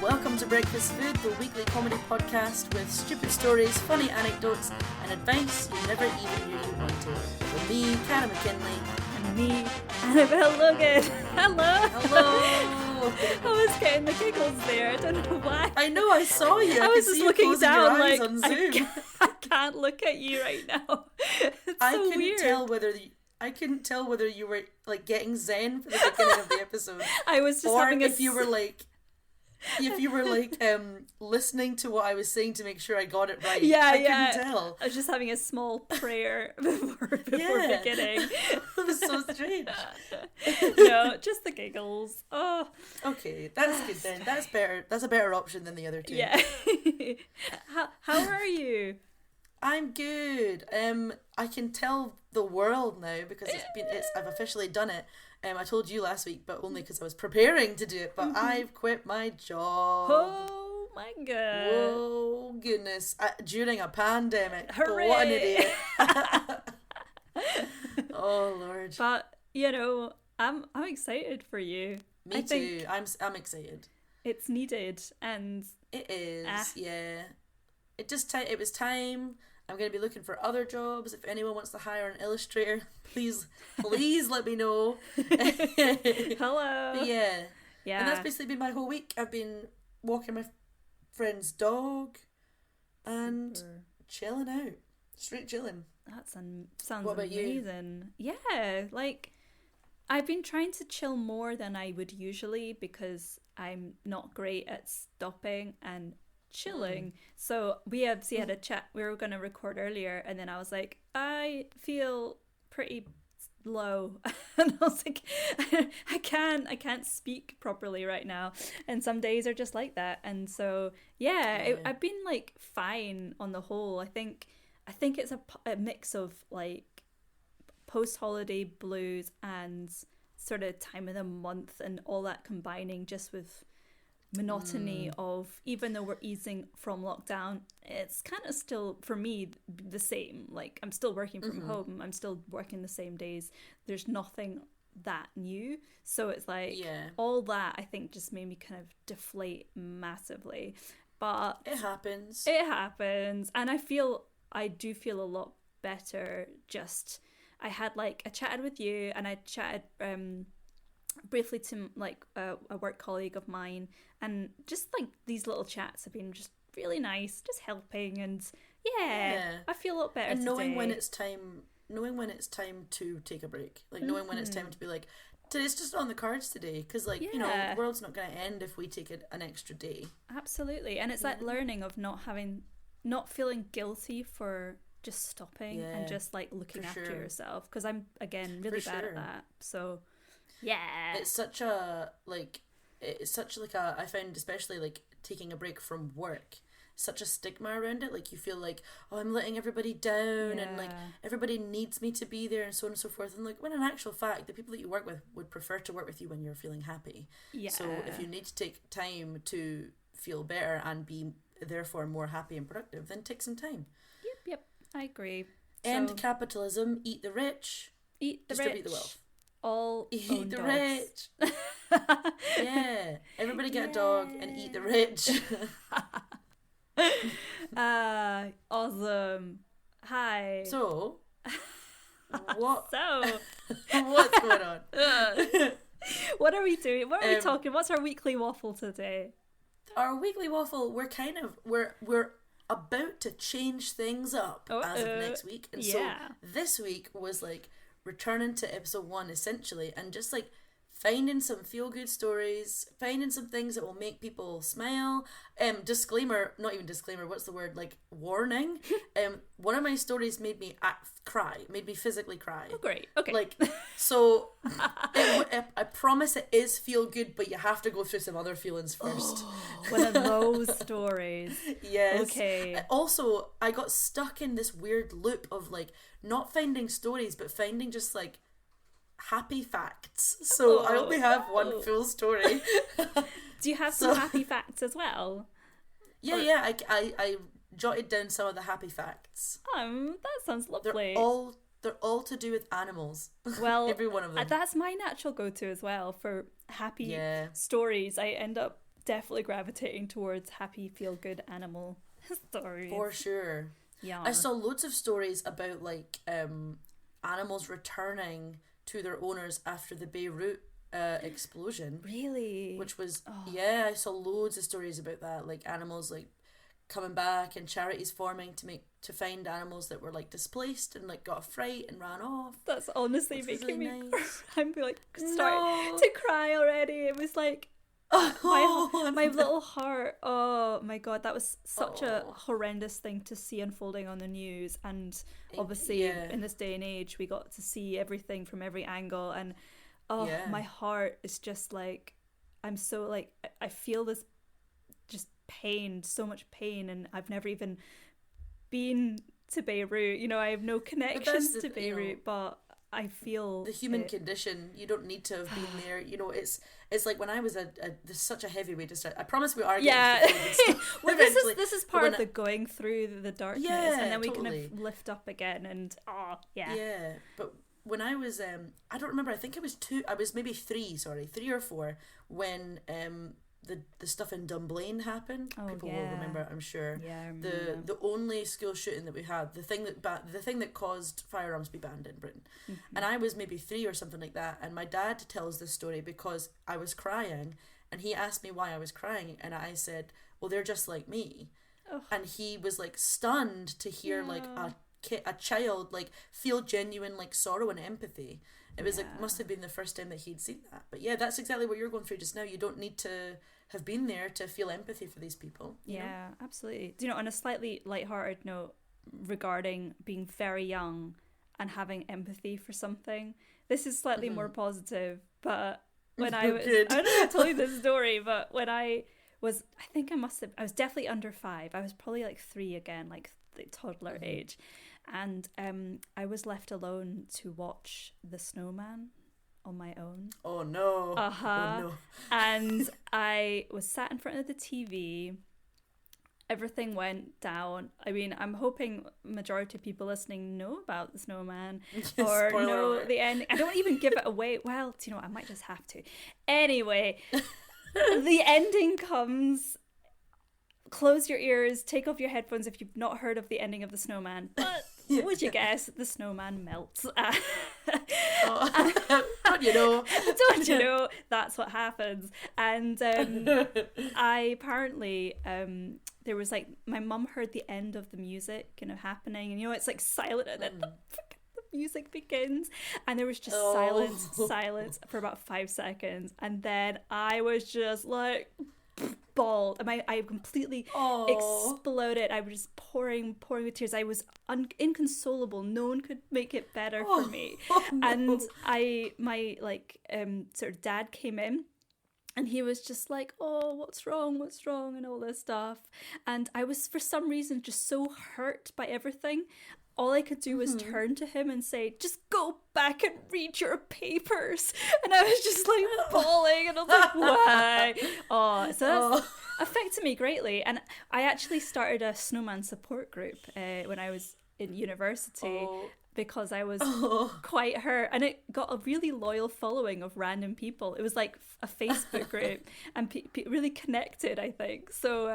Welcome to Breakfast Food, the weekly comedy podcast with stupid stories, funny anecdotes, and advice you never even knew you wanted. With me, Cara McKinley. And me, Annabel Logan. Hello. Hello. I was getting the giggles there. I don't know why. I know, I saw you. I was just looking down like, on Zoom. I can't look at you right now. It's so weird. I couldn't tell whether you were like getting zen for the beginning of the episode. I was just or having if you were like listening to what I was saying to make sure I got it right. I couldn't tell. I was just having a small prayer before beginning. It was so strange. No, just the giggles. Oh, okay, that's good then. That's better. That's a better option than the other two. Yeah. How are you? I'm good. I can tell the world now because I've officially done it. I told you last week, but only because I was preparing to do it. But I've quit my job. Oh my god! Whoa, goodness! During a pandemic. Hooray! What an idiot! Oh Lord! But I'm excited for you. Me too. I'm excited. It's needed, and it is. Yeah. It was time. I'm going to be looking for other jobs. If anyone wants to hire an illustrator, please let me know. Hello. But yeah. And that's basically been my whole week. I've been walking my friend's dog and chilling out. Straight chilling. That sounds what about amazing. You? Yeah, like I've been trying to chill more than I would usually because I'm not great at stopping and chilling. So we obviously had a chat. We were going to record earlier, and then I was like, I feel pretty low, and I was like, I can't speak properly right now, and some days are just like that. And so I've been like fine on the whole. I think it's a mix of like post-holiday blues and sort of time of the month and all that combining just with monotony of, even though we're easing from lockdown, it's kind of still for me the same. Like I'm still working from home, I'm still working the same days, there's nothing that new, so it's like all that I think just made me kind of deflate massively. But it happens, and I do feel a lot better. Just I chatted with you, and I chatted briefly to like a work colleague of mine, and just like these little chats have been just really nice, just helping, and I feel a lot better. And knowing today. when it's time to take a break, like knowing when it's time to be like, it's just on the cards today, because like the world's not going to end if we take an extra day. Absolutely. And it's that learning of not feeling guilty for just stopping and just like looking after yourself, because I'm again really bad at that. So it's such a I found, especially like taking a break from work, such a stigma around it. Like you feel like, oh, I'm letting everybody down, and like everybody needs me to be there, and so on and so forth. And like, when in actual fact, the people that you work with would prefer to work with you when you're feeling happy. So if you need to take time to feel better and be therefore more happy and productive, then take some time. Yep, I agree. End capitalism, eat the rich, distribute the wealth. All eat the dogs. rich. Yeah, everybody get a dog and eat the rich. Awesome. Hi. So what's going on? What are we doing? What are we talking? What's our weekly waffle today? Our weekly waffle, we're about to change things up as of next week, and so this week was like returning to episode 1 essentially, and just like finding some feel-good stories, finding some things that will make people smile. Disclaimer, not even disclaimer, what's the word, like warning. One of my stories made me cry, made me physically cry. Oh great, okay. Like, so I promise it is feel-good, but you have to go through some other feelings first. One of those stories. Yes. Okay. Also, I got stuck in this weird loop of like not finding stories, but finding just like happy facts. So I only have one full story. Do you have some happy facts as well? I jotted down some of the happy facts. That sounds lovely. They're all They're all to do with animals. Well, every one of them. That's my natural go-to as well for happy stories. I end up definitely gravitating towards happy, feel-good animal stories. For sure. Yeah. I saw loads of stories about like animals returning to their owners after the Beirut explosion. Really? Which was I saw loads of stories about that, like animals like coming back and charities forming to find animals that were like displaced and like got a fright and ran off. That's honestly making really me nice. I'm like starting to cry already. It was like my little heart. Oh my god, that was such a horrendous thing to see unfolding on the news, and obviously in this day and age we got to see everything from every angle, and my heart is just like, I'm so like, I feel this just pain, so much pain, and I've never even been to Beirut, you know, I have no connections to Beirut, but I feel the human condition. You don't need to have been there. You know, it's like when I was there's such a heavy way to start. I promise we are getting well, this is part of the going through the darkness, and then we kind of lift up again, and but when I was I don't remember, I think I was maybe 3 or 4 when the stuff in Dunblane happened. People will remember, I'm sure. Yeah, I remember. The only school shooting that we had, the thing that caused firearms to be banned in Britain. Mm-hmm. And I was maybe 3 or something like that, and my dad tells this story because I was crying, and he asked me why I was crying, and I said, well, they're just like me. And he was like stunned to hear like a child like feel genuine like sorrow and empathy. It was like, must have been the first time that he'd seen that. But yeah, that's exactly what you're going through just now. You don't need to have been there to feel empathy for these people. You know? Absolutely. Do you know, on a slightly lighthearted note regarding being very young and having empathy for something, this is slightly more positive, but when I was, I don't know if I told you this story, but when I was definitely under 5. I was probably like 3 again, like the toddler age. And I was left alone to watch The Snowman on my own. Oh no. Oh no. And I was sat in front of the TV. Everything went down. I mean, I'm hoping majority of people listening know about The Snowman or know the end. I don't even give it away. Well, do you know what? I might just have to. Anyway, the ending comes. Close your ears, take off your headphones if you've not heard of the ending of The Snowman. But would you guess the snowman melts? Don't you know? Don't you know? That's what happens. And I apparently, there was like, my mum heard the end of the music, you know, happening. And you know, it's like silent and then the music begins. And there was just silence for about 5 seconds. And then I was just like... bawled. I completely exploded. I was just pouring with tears. I was inconsolable. No one could make it better for me. And my sort of dad came in, and he was just like, oh, what's wrong, and all this stuff. And I was, for some reason, just so hurt by everything. All I could do was turn to him and say, just go back and read your papers. And I was just like bawling, and I was like, why? So that's affected me greatly. And I actually started a snowman support group when I was in university. Because I was quite hurt, and it got a really loyal following of random people. It was like a Facebook group, and really connected, I think. So,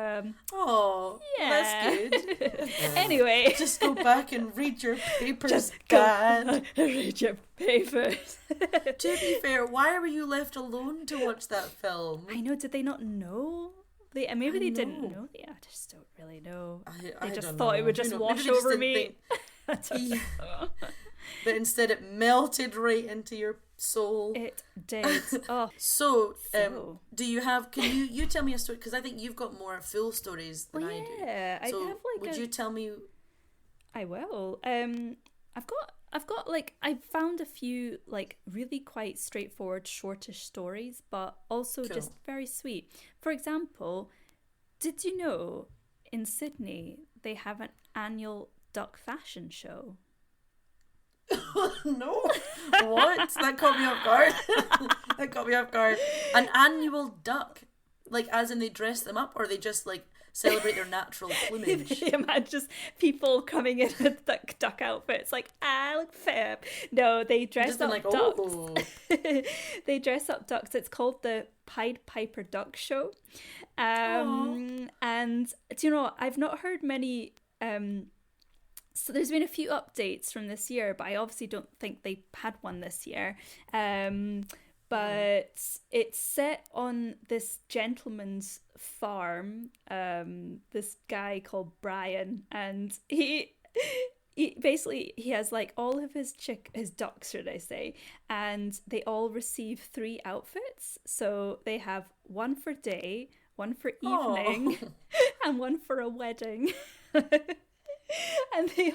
that's good. Anyway, just go back and read your papers, Dad. Read your papers. To be fair, why were you left alone to watch that film? I know. Did they not know? Maybe they didn't know. I just don't really know. I just thought it would just wash over me. But instead it melted right into your soul. It did. So do you have, can you tell me a story, because I think you've got more full stories than I do. Yeah, so I have would you tell me? I will. I've got like, I found a few like really quite straightforward shortish stories, but also just very sweet. For example, did you know in Sydney they have an annual duck fashion show? No. What? That caught me off guard. An annual duck? Like as in they dress them up, or they just like celebrate their natural plumage. Imagine just people coming in with duck outfits, like, look fab. No, they dress up ducks. Oh. They dress up ducks. It's called the Pied Piper Duck Show. And do you know, I've not heard many. So there's been a few updates from this year, but I obviously don't think they had one this year. But it's set on this gentleman's farm, this guy called Brian, and he basically he has like all of his ducks, should I say, and they all receive 3 outfits. So they have one for day, one for evening, and one for a wedding. And they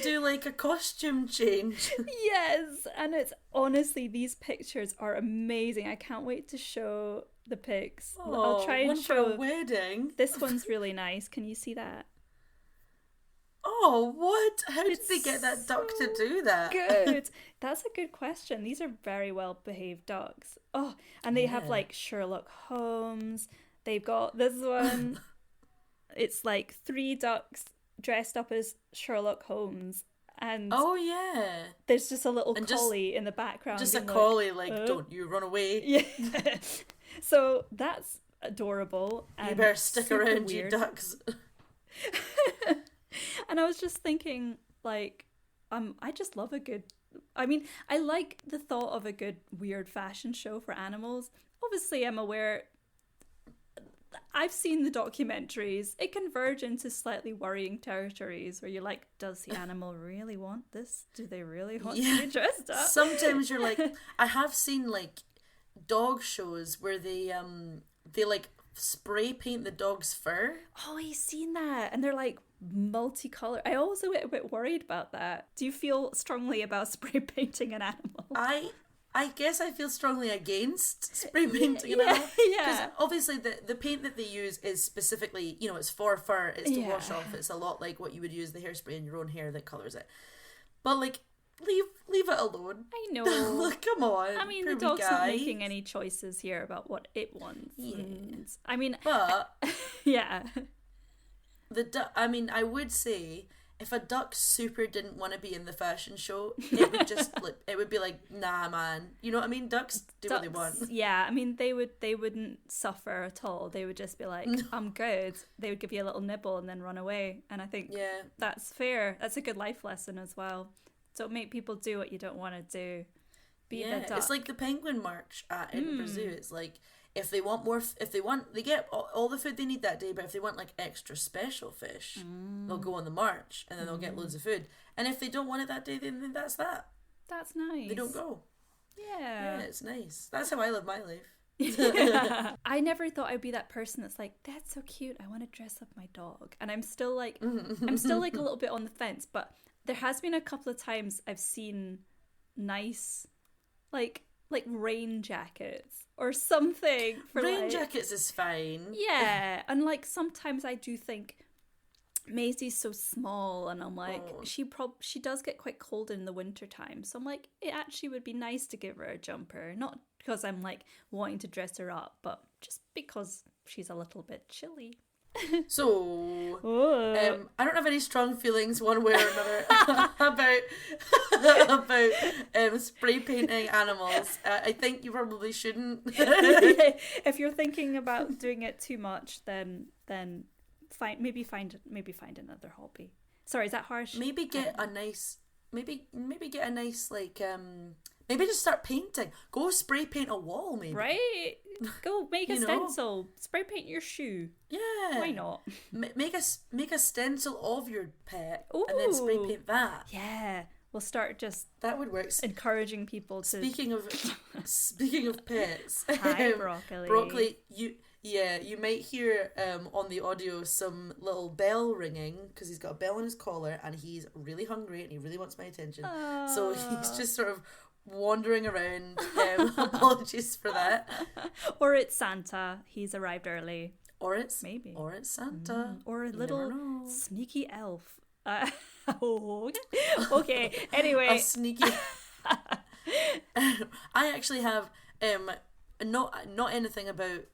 do like a costume change. Yes, and it's honestly, these pictures are amazing. I can't wait to show the pics. I'll try and one show for a wedding. This one's really nice. Can you see that? Oh, what? How did they get that duck to do that? Good. That's a good question. These are very well behaved ducks. Oh, and they have like Sherlock Holmes. They've got this one. It's like 3 ducks dressed up as Sherlock Holmes, and there's just a little collie in the background. Just a collie, like, don't you run away. Yeah. So that's adorable. And you better stick around, weird. You ducks. And I was just thinking, like, I just love I like the thought of a good weird fashion show for animals. Obviously, I'm aware. I've seen the documentaries. It can verge into slightly worrying territories where you're like, does the animal really want this? Do they really want to be dressed up? Sometimes you're like, I have seen like dog shows where they like spray paint the dog's fur. Oh, I've seen that. And they're like multicolored. I also get a bit worried about that. Do you feel strongly about spray painting an animal? I guess I feel strongly against spray painting an animal. Because obviously the paint that they use is specifically, you know, it's for fur, it's to wash off. It's a lot like what you would use the hairspray in your own hair that colours it. But like, leave it alone. I know. Like, come on. I mean, the dog's not making any choices here about what it wants. Yes. I mean, but yeah. I would say, if a duck super didn't want to be in the fashion show, it would just it would be like, nah, man. You know what I mean? Ducks do what they want. Yeah, I mean, they wouldn't suffer at all. They would just be like, I'm good. They would give you a little nibble and then run away. And I think that's fair. That's a good life lesson as well. Don't make people do what you don't want to do. Be the duck. It's like the penguin march at Edinburgh Zoo. It's like, if they want more, they get all the food they need that day, but if they want like extra special fish, they'll go on the march and then they'll get loads of food. And if they don't want it that day, then that's that. That's nice. They don't go. Yeah, it's nice. That's how I live my life. Yeah. I never thought I'd be that person that's like, that's so cute, I want to dress up my dog. And I'm still like a little bit on the fence, but there has been a couple of times I've seen nice, like rain jackets or something. For rain jackets is fine. Yeah, and like sometimes I do think Maisie's so small, and I'm like, she does get quite cold in the winter time. So I'm like, it actually would be nice to give her a jumper, not because I'm like wanting to dress her up, but just because she's a little bit chilly. So, I don't have any strong feelings one way or another about spray painting animals. I think you probably shouldn't. If you're thinking about doing it too much, then maybe find another hobby. Sorry, is that harsh? Maybe get a nice like maybe just start painting. Go spray paint a wall, maybe. Right? Go make a stencil. Spray paint your shoe. Yeah. Why not? Make a stencil of your pet. Ooh. And then spray paint that. Yeah. We'll start just that would work. Encouraging people to. Speaking of pets. Hi, Broccoli. Broccoli, you might hear on the audio some little bell ringing because he's got a bell on his collar and he's really hungry and he really wants my attention. So he's just sort of wandering around. Apologies for that. Or it's Santa. He's arrived early. Or it's Santa. Or a little sneaky elf. Okay. Anyway, a sneaky. I actually have not anything about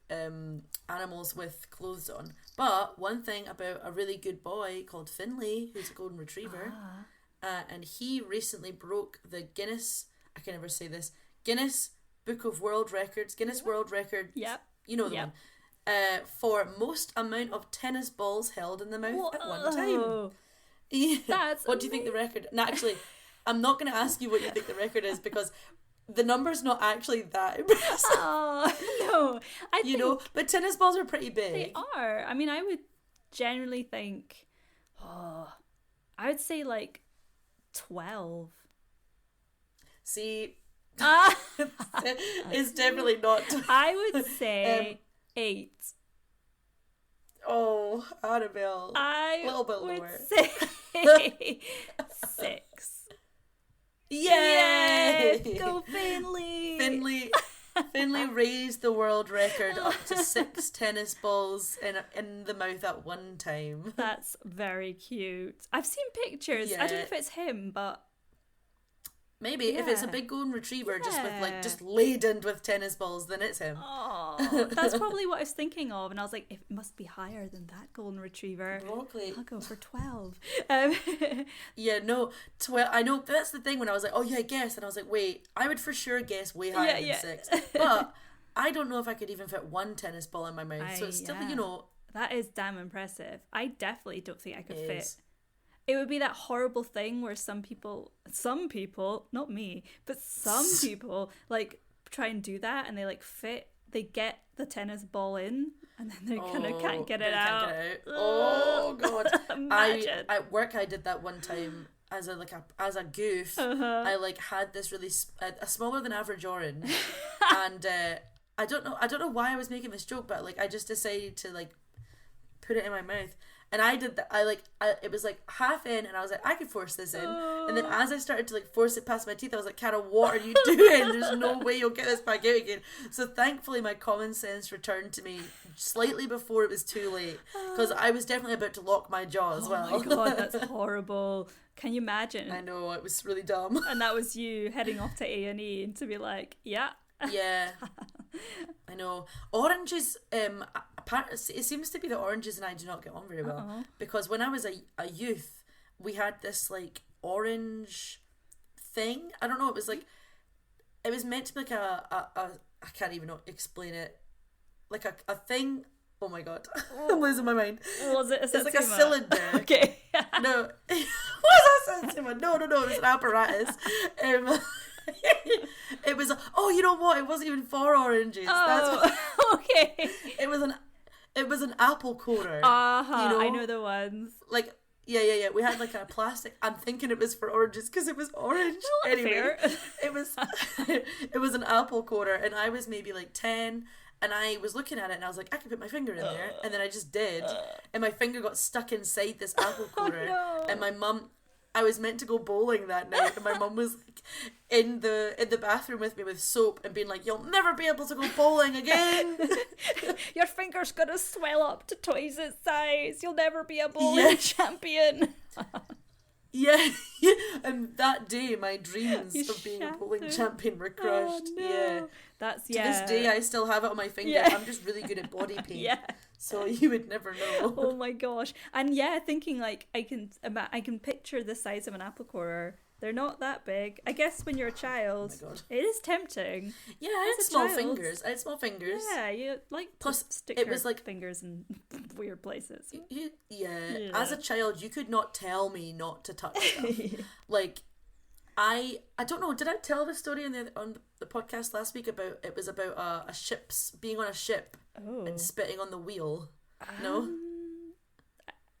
animals with clothes on, but one thing about a really good boy called Finley, who's a golden retriever, and he recently broke the Guinness. I can never say this. Guinness Book of World Records. Guinness World Record. Yep. You know the one. For most amount of tennis balls held in the mouth at one time. Yeah. That's what do you think the record? And actually, I'm not going to ask you what you think the record is because the number's not actually that impressive. Oh no, I think but tennis balls are pretty big. They are. I mean, I would generally think, I would say like 12. See, it's definitely not. I would say 8. Oh, Annabelle. A little bit would lower. Say 6. Yay! Yes! Go Finley! Finley raised the world record up to 6 tennis balls in the mouth at one time. That's very cute. I've seen pictures. Yeah. I don't know if it's him, but maybe if it's a big golden retriever just laden with tennis balls, then it's him. Oh, that's probably what I was thinking of, and I was like, it must be higher than that golden retriever. Broccoli. I'll go for 12. Yeah, no, 12. I know that's the thing when I was like, oh yeah, guess, and I was like, wait, I would for sure guess way higher than 6, but I don't know if I could even fit one tennis ball in my mouth. So it's still, that is damn impressive. I definitely don't think I could fit. It would be that horrible thing where some people, not me, but some people like try and do that and they like they get the tennis ball in and then they kind of can't get it out. Oh God. At work I did that one time as a goof. I like had this really a smaller than average orange and I don't know why I was making this joke, but like I just decided to like put it in my mouth. And I did that. It was like half in, and I was like, I could force this in. And then as I started to like force it past my teeth, I was like, Cara, what are you doing? There's no way you'll get this back out again. So thankfully, my common sense returned to me slightly before it was too late, because I was definitely about to lock my jaw as well. Oh my God, that's horrible. Can you imagine? I know, it was really dumb. And that was you heading off to A&E and to be like, yeah. Yeah, I know. Oranges, it seems to be that oranges and I do not get on very well. Because when I was a youth, we had this like orange thing. I don't know. It was meant to be like I can't even explain it. Like a thing. Oh my God, I'm losing my mind. Was it? It's like a cylinder. Okay. No, was that Satsuma? No. It was an apparatus. It was. Oh, you know what? It wasn't even for oranges. Oh, okay. It was an apple corer. I know the ones. Like, yeah. We had like a plastic. I'm thinking it was for oranges because it was orange. Anyway, fair. It was an apple corer, and I was maybe like 10. And I was looking at it and I was like, I could put my finger in there. And then I just did. And my finger got stuck inside this apple corer. No. And my mum, I was meant to go bowling that night. And my mum was like in the bathroom with me with soap and being like, you'll never be able to go bowling again. Your finger's going to swell up to twice its size. You'll never be a bowling champion. Yeah. And that day, my dreams of being a bowling champion were crushed. Oh, no. Yeah. To this day, I still have it on my finger. Yeah. I'm just really good at body paint. Yeah. So you would never know. Oh my gosh. And yeah, thinking like I can picture the size of an apple corer. They're not that big. I guess when you're a child, it is tempting. Yeah, I had small fingers. Yeah, you like plus stick it was like fingers in weird places. Yeah. As a child, you could not tell me not to touch stuff. Like, I don't know. Did I tell the story on the podcast last week about a ship's being on a ship and spitting on the wheel? No,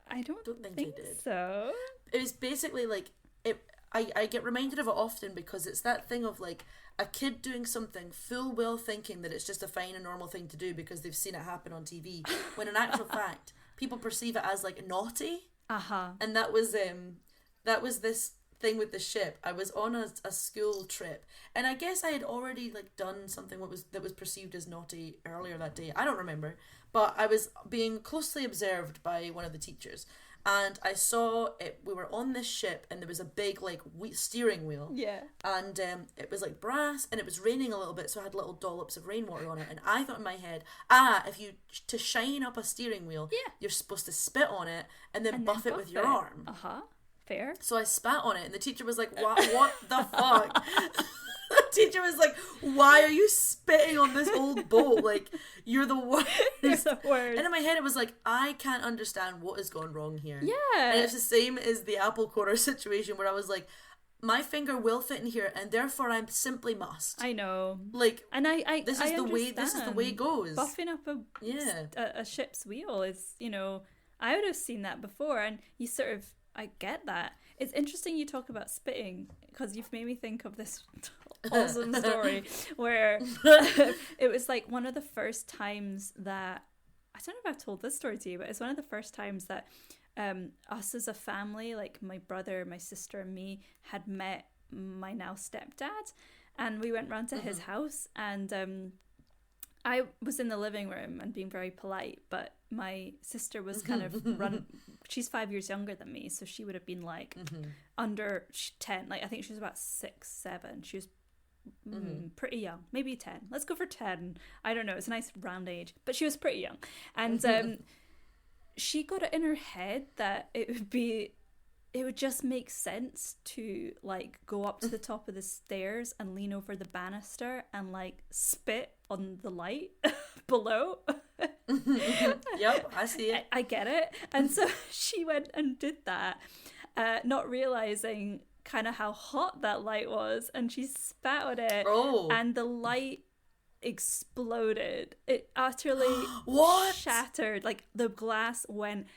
I don't think I did. So it was basically like it. I get reminded of it often because it's that thing of like a kid doing something full well thinking that it's just a fine and normal thing to do because they've seen it happen on TV, when in actual fact people perceive it as like naughty. And that was this thing with the ship. I was on a school trip, and I guess I had already like done something that was perceived as naughty earlier that day. I don't remember, but I was being closely observed by one of the teachers, and I saw it. We were on this ship, and there was a big like steering wheel. Yeah. And it was like brass, and it was raining a little bit, so I had little dollops of rainwater on it. And I thought in my head, if you to shine up a steering wheel, you're supposed to spit on it and then buff it with your arm. Fair. So I spat on it, and the teacher was like, what the fuck? The teacher was like, why are you spitting on this old boat? Like, you're the worst. You're the worst. And in my head, it was like, I can't understand what has gone wrong here. Yeah. And it's the same as the apple quarter situation where I was like, my finger will fit in here, and therefore I simply must. I know. Like, and I this is the way it goes. Buffing up a ship's wheel is, I would have seen that before, and you sort of, I get that. It's interesting you talk about spitting, because you've made me think of this awesome story where it was like one of the first times that, I don't know if I've told this story to you, but it's one of the first times that us as a family, like my brother, my sister and me, had met my now stepdad, and we went round to his house, and I was in the living room and being very polite, but my sister was kind of she's 5 years younger than me, so she would have been like under 10, like I think she was about 6, 7. She was pretty young, maybe 10. Let's go for 10. I don't know, it's a nice round age, but she was pretty young. And she got it in her head that it would just make sense to like go up to the top of the stairs and lean over the banister and like spit on the light below. Yep, I see it. I get it. And so she went and did that, not realizing kind of how hot that light was, and she spat on it, and the light exploded. It utterly shattered. Like the glass went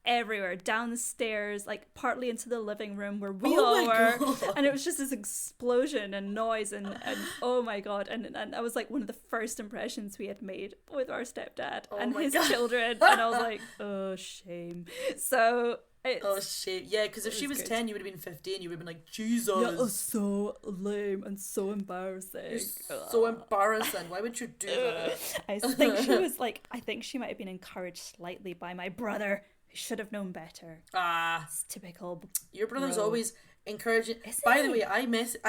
everywhere, down the stairs, like partly into the living room where we all were. God. And it was just this explosion and noise and oh my God. And I was like one of the first impressions we had made with our stepdad and his children. And I was like, oh, shame. So shame. Yeah, because if she was 10, you would have been 15. You would have been like, Jesus. That was so lame and so embarrassing. It's so embarrassing. Why would you do that? I think she might have been encouraged slightly by my brother. Should have known better. It's typical. Your brother's always encouraging. By the way, I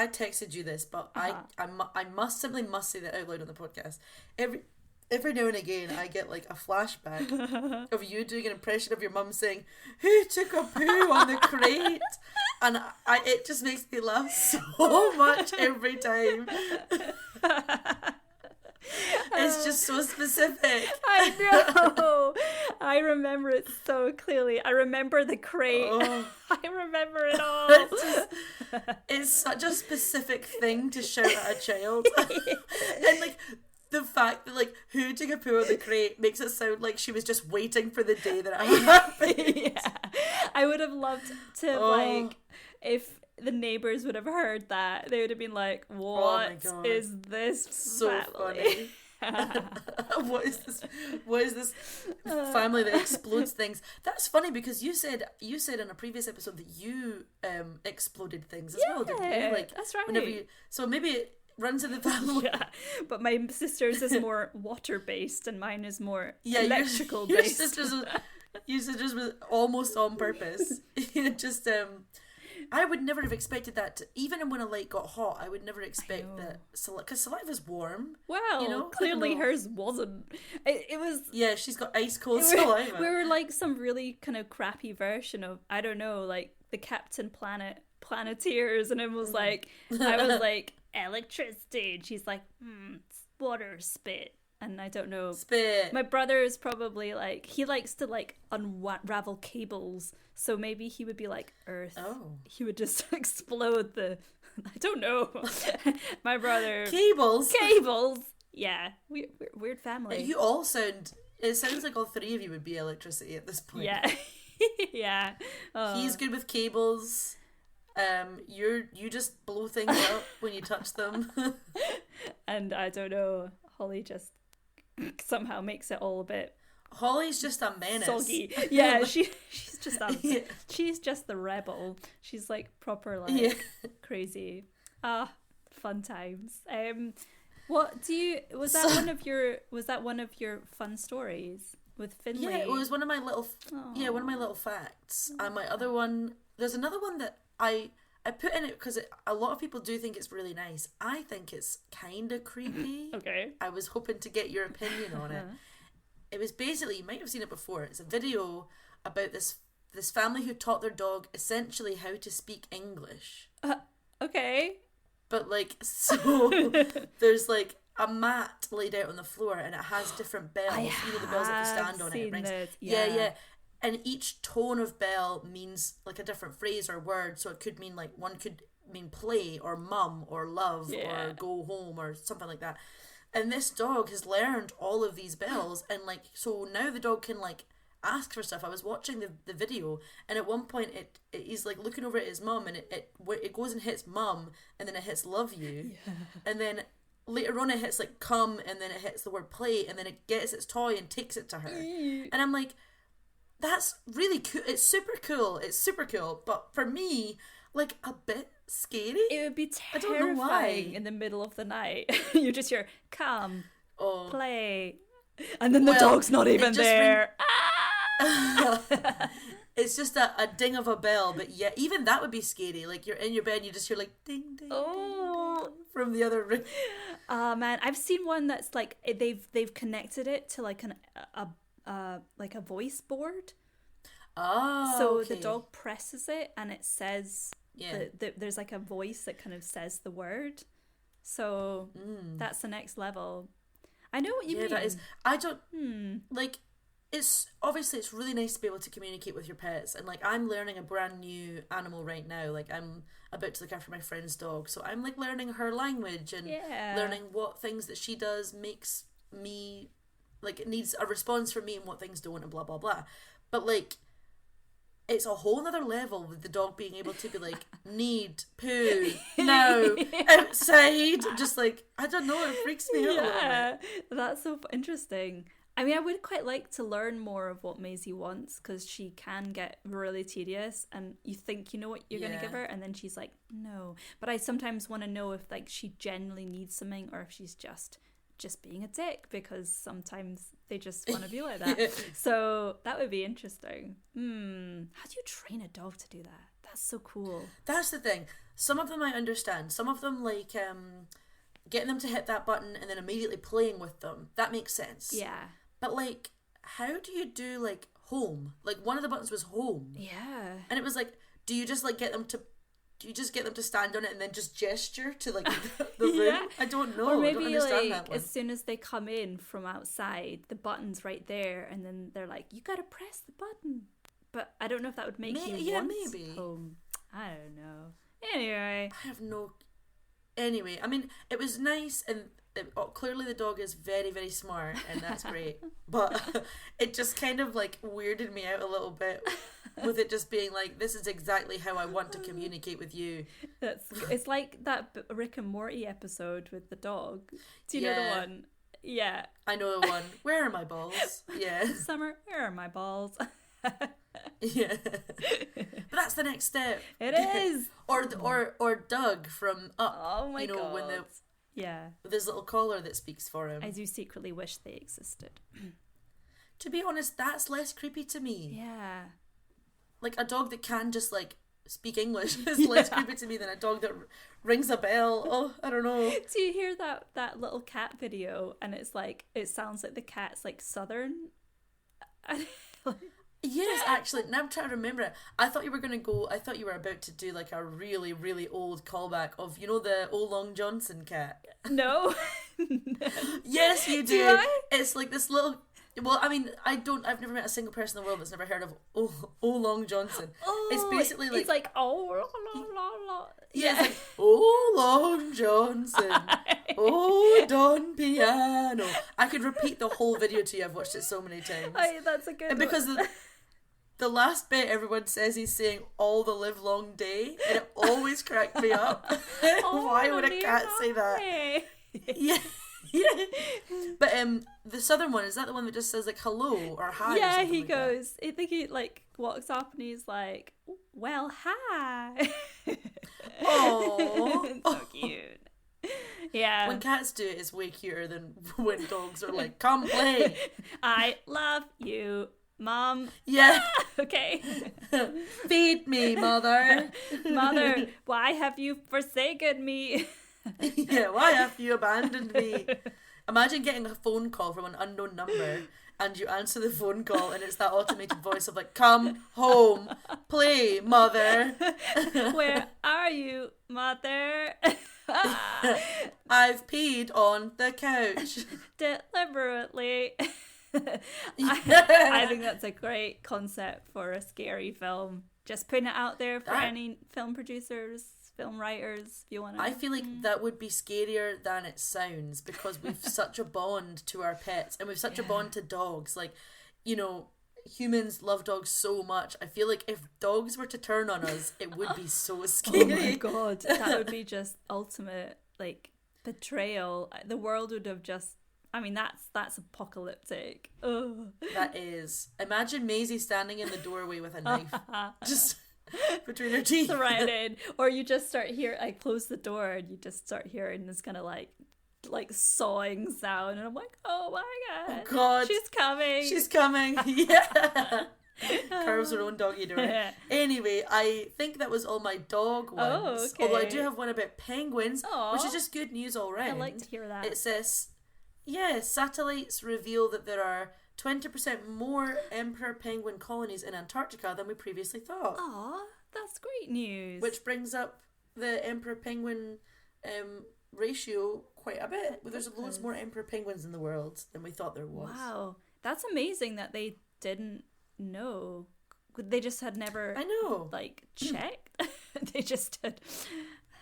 texted you this, but I must say that out loud on the podcast. Every now and again, I get like a flashback of you doing an impression of your mum saying, "Who took a poo on the crate?" And it just makes me laugh so much every time. It's just so specific. I know. I remember it so clearly. I remember the crate. I remember it all. It's such a specific thing to shout at a child. And like the fact that like who took a poo on the crate makes it sound like she was just waiting for the day that it happened. Yeah. I would have loved to like if the neighbors would have heard that, they would have been like, what is this so family? Funny. What is this family that explodes things? That's funny because you said in a previous episode that you exploded things as well, didn't you? Like, that's right. So maybe it runs in the family. Yeah, but my sister's is more water based and mine is more electrical based. Your sister's was almost on purpose. Just I would never have expected that. Even when a light got hot, I would never expect that. Because saliva's warm. Well, clearly hers wasn't. It was. Yeah, she's got ice cold saliva. We were like some really kind of crappy version of, I don't know, like the Captain Planeteers, and it was like, I was like, electricity. And she's like, it's water, spit. And I don't know. Spit. My brother is probably like, he likes to like unravel cables. So maybe he would be like Earth. Oh. He would just explode I don't know. My brother. Cables. Yeah. Weird family. It sounds like all three of you would be electricity at this point. Yeah. Yeah. He's good with cables. You just blow things up when you touch them. And I don't know. Holly just somehow makes it all a bit. Holly's just a menace. Soggy. Yeah, she's just she's just the rebel. She's like proper crazy. Fun times. Was that one of your fun stories? with Finley. Yeah, it was one of my little one of my little facts. And my other one, there's another one that I put in it because a lot of people do think it's really nice. I think it's kind of creepy. Okay. I was hoping to get your opinion on it. It was basically, you might have seen it before. It's a video about this family who taught their dog essentially how to speak English. Okay. But like, so there's like a mat laid out on the floor and it has different bells. You know, the bells that you stand on it. It rings. Yeah. And each tone of bell means like a different phrase or word. So it could mean like, one could mean play or mum or love or go home or something like that. And this dog has learned all of these bells, and like, so now the dog can like ask for stuff. I was watching the video, and at one point he's like looking over at his mum, and it goes and hits mum, and then it hits love you, and then later on it hits like come, and then it hits the word play, and then it gets its toy and takes it to her. And I'm like, that's really cool. It's super cool. But for me, like, a bit scary. It would be terrifying in the middle of the night. You just hear, come, play. And then the dog's not even there. It's just a ding of a bell, but yeah, even that would be scary. Like, you're in your bed and you just hear like ding, ding, ding from the other room. Man, I've seen one that's like, they've connected it to like a voice board. So the dog presses it and it says, there's like a voice that kind of says the word. So that's the next level. I know what you mean. Yeah, that is. I don't like. It's obviously it's really nice to be able to communicate with your pets, and like I'm learning a brand new animal right now. Like I'm about to look after my friend's dog, so I'm like learning her language and learning what things that she does makes me like it needs a response from me and what things don't, and blah blah blah. But like, it's a whole nother level with the dog being able to be like, need, poo, no, outside. Just like, I don't know, it freaks me out a little bit. That's so interesting. I mean, I would quite like to learn more of what Maisie wants, because she can get really tedious and you think you know what you're going to give her and then she's like, no. But I sometimes want to know if like she genuinely needs something or if she's just being a dick, because sometimes they just want to be like that. So that would be interesting. How do you train a dog to do that? That's so cool. That's the thing. Some of them I understand. Some of them, like getting them to hit that button and then immediately playing with them, that makes sense. Yeah. But like, how do you do like home? Like one of the buttons was home. Yeah. And it was like, do you just get them to stand on it and then just gesture to like the room? I don't know. Or maybe I don't understand like that one. as soon as they come in from outside, the button's right there, and then they're like, "You gotta press the button." But I don't know if that would make you want home. I don't know. Anyway, I have no. Anyway, I mean, it was nice, and clearly the dog is very, very smart, and that's great. But it just kind of like weirded me out a little bit. With it just being like, this is exactly how I want to communicate with you. It's like that Rick and Morty episode with the dog. Do you know the one? Yeah. I know the one. Where are my balls? Yeah. Summer, where are my balls? Yeah. But that's the next step. It is. or Doug from Up. Oh my god. When with his little collar that speaks for him. I do secretly wish they existed. To be honest, that's less creepy to me. Yeah. Like, a dog that can just, like, speak English is less creepy to me than a dog that rings a bell. Oh, I don't know. Do you hear that little cat video? And it's like, it sounds like the cat's, like, southern. Yes, actually. Now I'm trying to remember it. I thought you were about to do, like, a really, really old callback of, you know, the O Long Johnson cat? No. Yes, you do. I? It's like this little... Well, I mean, I've never met a single person in the world that's never heard of O Long Johnson. Oh, it's basically like... It's like, oh, la. Yeah, it's like, O Long Johnson, oh, Don Piano. I could repeat the whole video to you. I've watched it so many times. That's a good And because the last bit, everyone says he's saying all the live long day, and it always cracked me up. Why would a cat say that? Yeah. Yeah. But the southern one, is that the one that just says like hello or hi? Yeah, or he like goes. I think he like walks up and he's like, "Well, hi." Oh, so cute. Yeah. When cats do it, it's way cuter than when dogs are like, come play. I love you, Mom. Yeah. Okay. Feed me, mother. Mother, why have you forsaken me? Yeah, why have you abandoned me? Imagine getting a phone call from an unknown number and you answer the phone call and it's that automated voice of like, come home, play, mother. Where are you, Mother? I've peed on the couch. Deliberately. I think that's a great concept for a scary film. Just putting it out there for any film producers, film writers, if you want to. I feel like that would be scarier than it sounds because we've such a bond to our pets and we've such a bond to dogs. Like, you know, humans love dogs so much. I feel like if dogs were to turn on us, it would be so scary. Oh my god, that would be just ultimate, like, betrayal. The world would have just... I mean, that's apocalyptic. Ugh. That is. Imagine Maisie standing in the doorway with a knife. Just between her teeth. Right in. Or you just start hearing... I close the door and you just start hearing this kind of like sawing sound. And I'm like, oh my god. Oh god. She's coming. She's coming. Yeah. Curves her own doggy door. Anyway, I think that was all my dog ones. Oh, okay. Although I do have one about penguins, Aww. which is just good news all round. I like to hear that. It says... Yeah, satellites reveal that there are 20% more emperor penguin colonies in Antarctica than we previously thought. Aw, that's great news. Which brings up the emperor penguin ratio quite a bit. There's loads more emperor penguins in the world than we thought there was. Wow, that's amazing that they didn't know. They just had never, checked. They just had...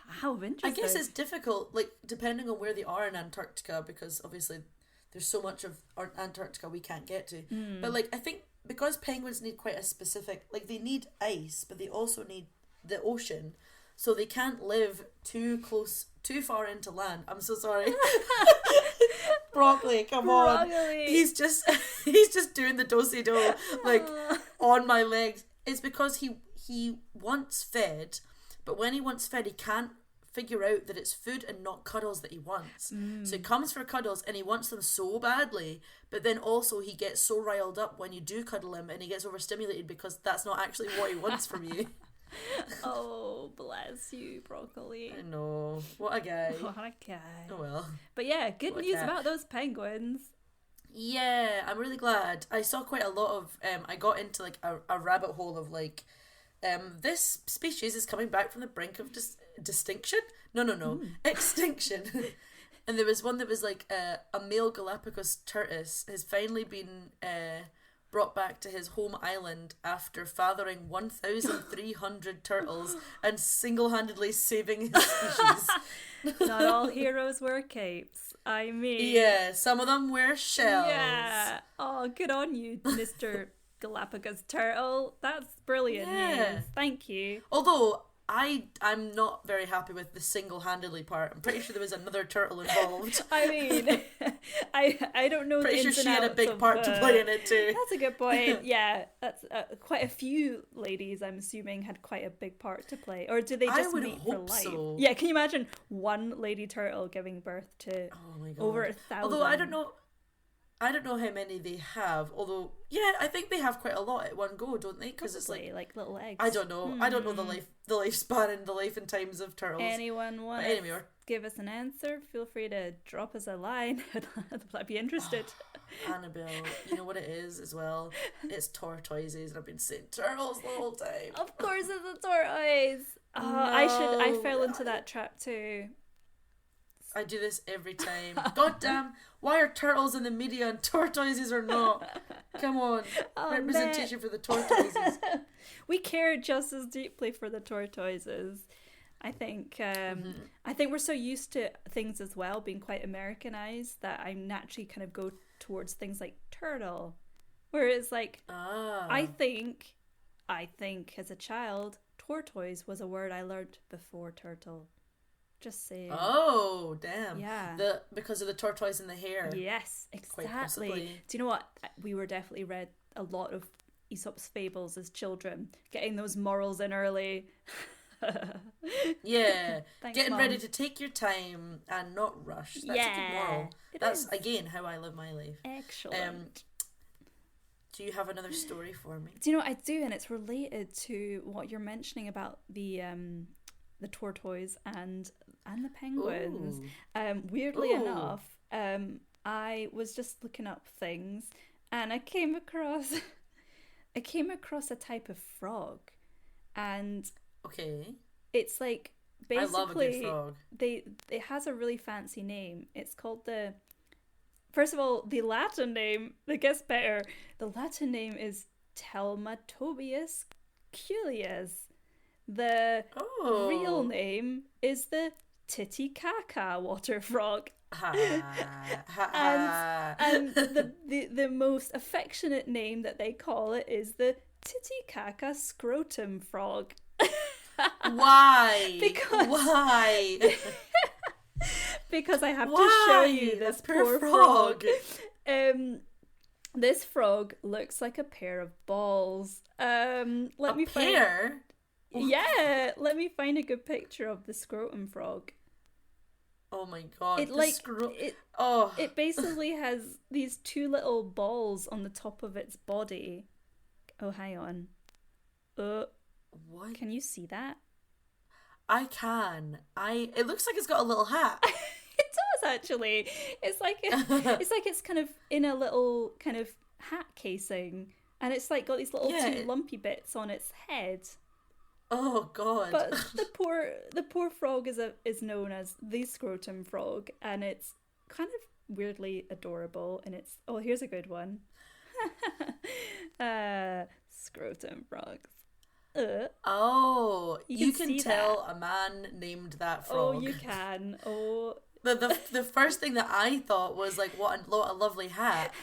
How interesting. I guess it's difficult, like, depending on where they are in Antarctica, because obviously there's so much of Antarctica we can't get to. But, like, I think because penguins need quite a specific... Like, they need ice, but they also need the ocean. So they can't live too far into land. I'm so sorry. Broccoli, come on. He's just doing the do-si-do, like, on my legs. It's because he wants fed... But when he wants fed, he can't figure out that it's food and not cuddles that he wants. So he comes for cuddles and he wants them so badly. But then also he gets so riled up when you do cuddle him and he gets overstimulated because that's not actually what he wants from you. Oh, bless you, Broccoli. I know. What a guy. What a guy. Oh well. But yeah, good news about those penguins. Yeah, I'm really glad. I saw quite a lot of... I got into like a rabbit hole of like... this species is coming back from the brink of distinction. No, extinction. And there was one that was like a male Galapagos tortoise has finally been brought back to his home island after fathering 1,300 turtles and single-handedly saving his species. Not all heroes wear capes. I mean... Yeah, some of them wear shells. Yeah. Oh, good on you, Mr. Galapagos turtle. That's brilliant news. Thank you. Although I'm not very happy with the single-handedly part. I'm pretty sure there was another turtle involved. I mean, I don't know. Pretty sure she had a big part to play in it too. That's a good point. Yeah, that's quite a few ladies. I'm assuming had quite a big part to play, or do they just mate for life? So. Yeah, can you imagine one lady turtle giving birth to over 1,000? Although I don't know how many they have. Although, yeah, I think they have quite a lot at one go, don't they? Because it's like little eggs. I don't know. I don't know the lifespan and the life and times of turtles. Anyone want to give us an answer? Feel free to drop us a line. I'd be interested. Annabelle, you know what it is as well? It's tortoises, and I've been saying turtles the whole time. Of course, it's a tortoise. Oh, no, I fell into that trap too. I do this every time. God damn, why are turtles in the media and tortoises are not? Come on, representation for the tortoises. We care just as deeply for the tortoises. I think I think we're so used to things as well being quite Americanized that I naturally kind of go towards things like turtle. Whereas like I think as a child, tortoise was a word I learned before turtle. Just saying. Oh, damn. Yeah. Because of the tortoise in the hair. Yes, exactly. Do you know what? We were definitely read a lot of Aesop's fables as children, getting those morals in early. Yeah. Thanks, Getting Mom. ready to take your time and not rush. That's a good moral. That's, again, how I live my life. Excellent. Do you have another story for me? Do you know what I do? And it's related to what you're mentioning about the tortoise and the penguins. Weirdly enough, I was just looking up things, and I came across a type of frog, and it's like basically I love a good frog. It has a really fancy name. It's called First of all, the Latin name, it gets better. The Latin name is Telmatobius culeus. The real name is the Titicaca water frog. and the most affectionate name that they call it is the Titicaca scrotum frog. Why? Why? Because I have to show you this poor frog. This frog looks like a pair of balls. Let me find a good picture of the scrotum frog. Oh my god! It basically has these two little balls on the top of its body. Oh, hang on. What? Can you see that? I can. It looks like it's got a little hat. It does actually. It's like it's kind of in a little kind of hat casing, and it's like got these little two lumpy bits on its head. Oh god! But the poor frog is known as the scrotum frog, and it's kind of weirdly adorable. And it's here's a good one. Scrotum frogs. You can tell a man named that frog. Oh, you can. The first thing that I thought was like, what a lovely hat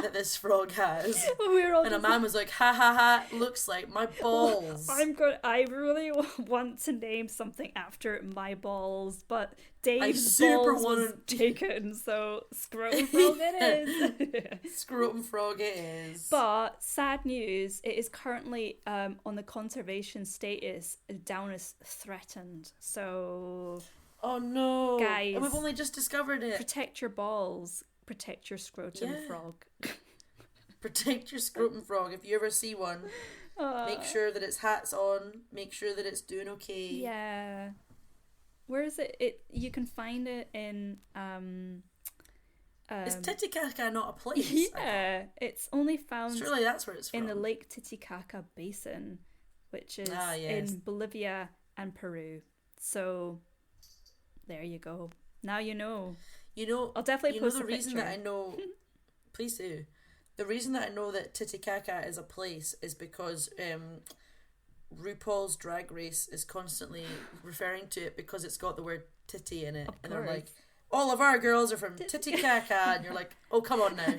that this frog has. And a man was like, ha ha ha, looks like my balls. I really want to name something after my balls, but Dave's balls was taken, so Scrotum Frog it is. Scrotum Frog it is. But sad news, it is currently on the conservation status down as threatened. So... Oh no, guys! And we've only just discovered it. Protect your balls. Protect your scrotum frog. Protect your scrotum frog. If you ever see one, make sure that its hat's on. Make sure that it's doing okay. Yeah. Where is it? You can find it in. Is Titicaca not a place? Yeah, it's only found. Surely that's where it's from. In the Lake Titicaca Basin, which is in Bolivia and Peru. So. There you go. Now you know. I'll definitely post the a reason picture. that I know. Please do. The reason that I know that Titicaca is a place is because RuPaul's Drag Race is constantly referring to it because it's got the word titty in it, and they're like, all of our girls are from Titicaca, and you're like, oh, come on now.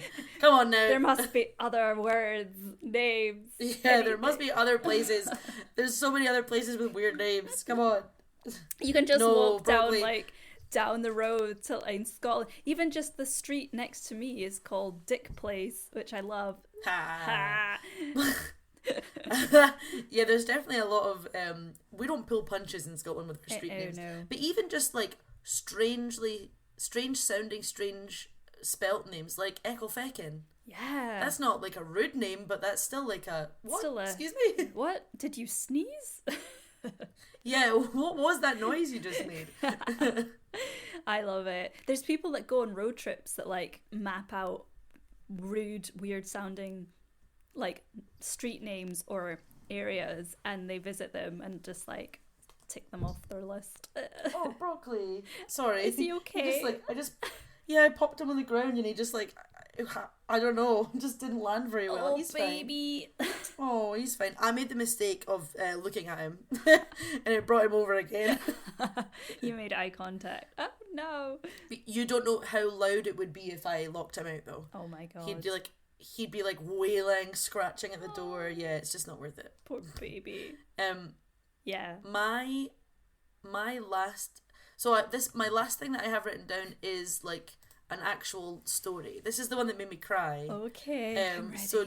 There must be other words, names. Yeah, anything. There must be other places. There's so many other places with weird names. Come on. You can just walk down the road in Scotland. Even just the street next to me is called Dick Place, which I love. Ha. Yeah, there's definitely a lot of we don't pull punches in Scotland with our street names. No. But even just like strange sounding, strange spelt names like Ecofeckin. Yeah. That's not like a rude name, but that's still like a what? Excuse me? What? Did you sneeze? Yeah, what was that noise you just made? I love it. There's people that go on road trips that like map out rude, weird sounding like street names or areas, and they visit them and just like tick them off their list. Oh, broccoli. Sorry. Is he okay? I popped him on the ground and he just like, I don't know, just didn't land very well. Oh, he's baby. Fine. Oh, he's fine. I made the mistake of looking at him and it brought him over again. You made eye contact. Oh, no. You don't know how loud it would be if I locked him out, though. Oh, my God. He'd be like wailing, scratching at the door. Yeah, it's just not worth it. Poor baby. Yeah. My last... my last thing that I have written down is like an actual story. This is the one that made me cry. Okay. I'm ready. So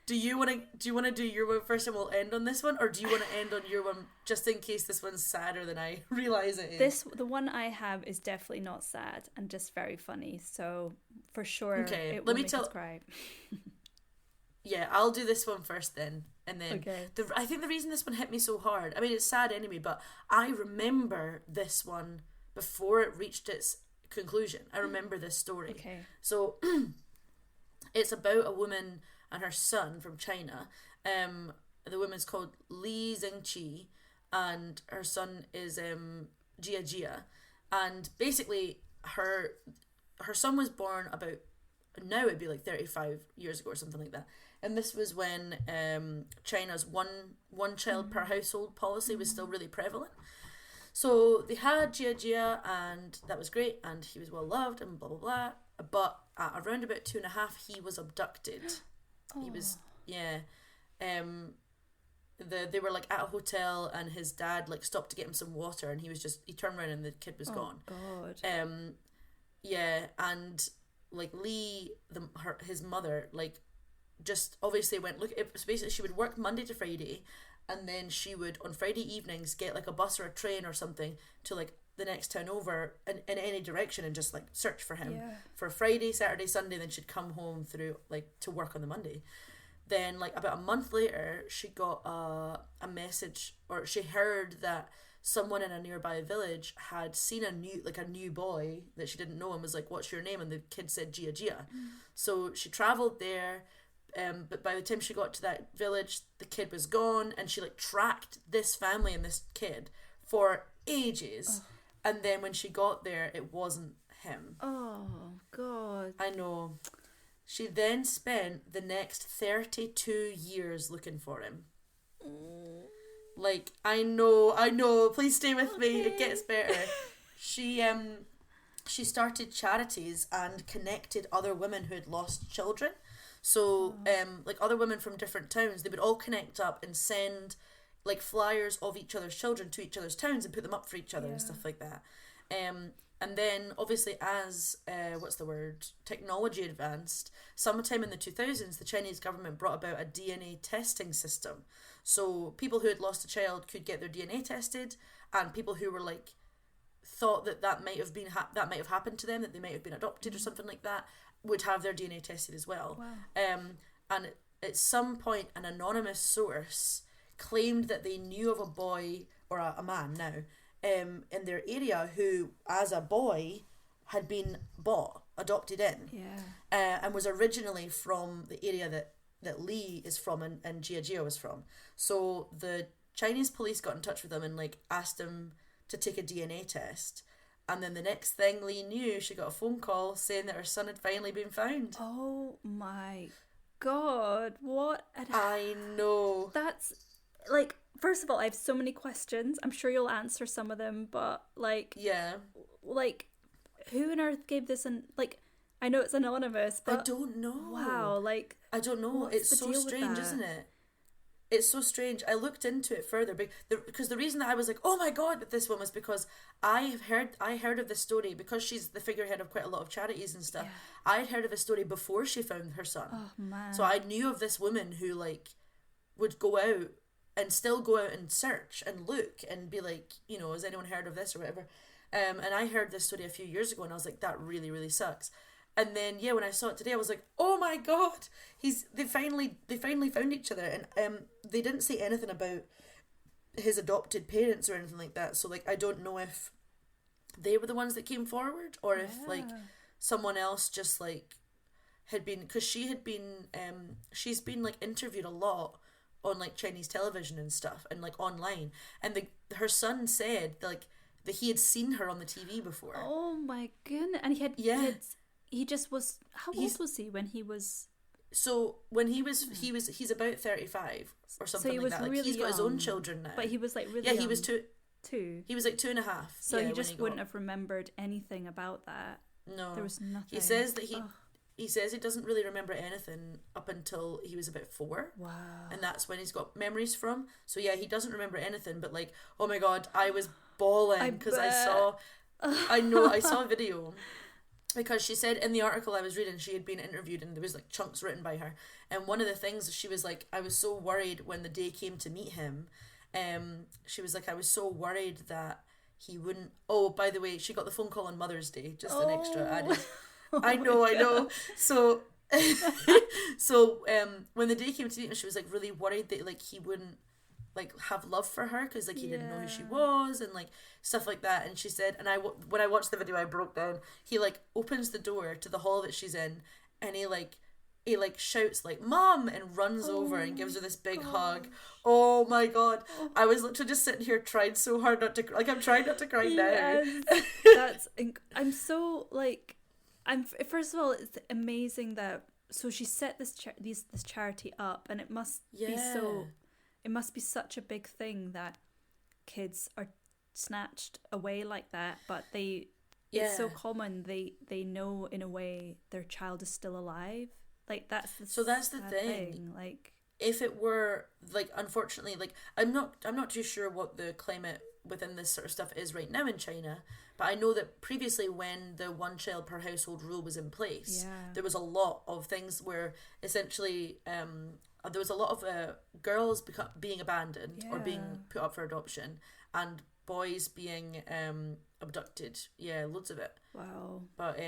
Do you want to do your one first and we'll end on this one, or do you want to end on your one just in case this one's sadder than I realize it is? The one I have is definitely not sad and just very funny. So for sure, okay. it will make us cry. Yeah, I'll do this one first then, and then okay. I think the reason this one hit me so hard, I mean it's sad anyway, but I remember this one before it reached its conclusion. I remember this story. Okay. So it's about a woman and her son from China. The woman's called Li Zhengqi, and her son is Jia Jia, and basically her son was born about, now it'd be like 35 years ago or something like that. And this was when China's one child per household policy was still really prevalent. So they had Jia Jia, and that was great, and he was well loved, and blah blah blah. But at around about 2.5, he was abducted. Oh. He was they were like at a hotel, and his dad like stopped to get him some water, and he turned around and the kid was gone. God. Yeah, and like Lee, his mother, like just obviously went look. It was basically she would work Monday to Friday, and then she would on Friday evenings get like a bus or a train or something to like the next town over in any direction and just like search for him for Friday, Saturday, Sunday. Then she'd come home through like to work on the Monday. Then like about a month later, she got a message, or she heard that someone in a nearby village had seen a new boy that she didn't know, and was like, "What's your name?" And the kid said Jia Jia. So she travelled there. But by the time she got to that village, the kid was gone, and she like tracked this family and this kid for ages. And then when she got there, it wasn't him. Oh God. I know. She then spent the next 32 years looking for him. Like, I know. Please stay with me. It gets better. She started charities and connected other women who had lost children. So, like other women from different towns, they would all connect up and send like flyers of each other's children to each other's towns and put them up for each other and stuff like that. And then obviously as technology advanced, sometime in the 2000s, the Chinese government brought about a DNA testing system. So people who had lost a child could get their DNA tested, and people who were like thought that might have been that might have happened to them, that they might have been adopted or something like that, would have their DNA tested as well. Wow. And at some point, an anonymous source claimed that they knew of a boy, or a man now, in their area who, as a boy, had been adopted in. Yeah. And was originally from the area that Lee is from and Jia Jia was from. So the Chinese police got in touch with him and like asked him to take a DNA test. And then the next thing Lee knew, she got a phone call saying that her son had finally been found. Oh my God, what? I know. That's, like, first of all, I have so many questions. I'm sure you'll answer some of them, but, like... Yeah. Like, who on earth gave this like, I know it's anonymous, but... I don't know. Wow, like... I don't know. It's so strange, isn't it? It's so strange. I looked into it further because the reason that I was like, oh my God, with this one was because I heard of this story because she's the figurehead of quite a lot of charities and stuff. Yeah. I had heard of a story before she found her son. Oh man. So I knew of this woman who like would go out and still go out and search and look and be like, you know, has anyone heard of this or whatever? And I heard this story a few years ago and I was like, that really, really sucks. And then when I saw it today, I was like, "Oh my God, they finally found each other." And they didn't say anything about his adopted parents or anything like that. So like, I don't know if they were the ones that came forward or if like someone else just like had been, because she's been like interviewed a lot on like Chinese television and stuff and like online. And her son said like that he had seen her on the TV before. Oh my goodness! And he just was. How old was he when he was? So when he's about 35 or something like that. Like really he's got his own children now. But he was like really young. Yeah, he was two. He was like 2.5. So he just wouldn't have remembered anything about that. No, there was nothing. He says that he says he doesn't really remember anything up until he was about 4. Wow. And that's when he's got memories from. So yeah, he doesn't remember anything. But like, oh my God, I was bawling because I saw a video. because she said in the article I was reading, she had been interviewed and there was like chunks written by her, and one of the things she was like, I was so worried when the day came to meet him. She was like, I was so worried that he wouldn't. Oh, by the way, she got the phone call on Mother's Day, just an extra added. I know. So so when the day came to meet him, she was like really worried that like he wouldn't like have love for her, because like he didn't know who she was and like stuff like that. And she said, and when I watched the video, I broke down. He like opens the door to the hall that she's in, and he shouts like "Mom" and runs over and gives her this big hug. Oh my god, I was literally just sitting here trying so hard not to, like, I'm trying not to cry now. I'm so like, first of all, it's amazing that she set this charity up, and it must be such a big thing that kids are snatched away like that, but it's so common, they know in a way their child is still alive. Like that's the thing. Like, if it were like, unfortunately, like I'm not too sure what the climate within this sort of stuff is right now in China, but I know that previously, when the one child per household rule was in place, there was a lot of things where essentially there was a lot of girls being abandoned or being put up for adoption, and boys being abducted. Yeah, loads of it. Wow. But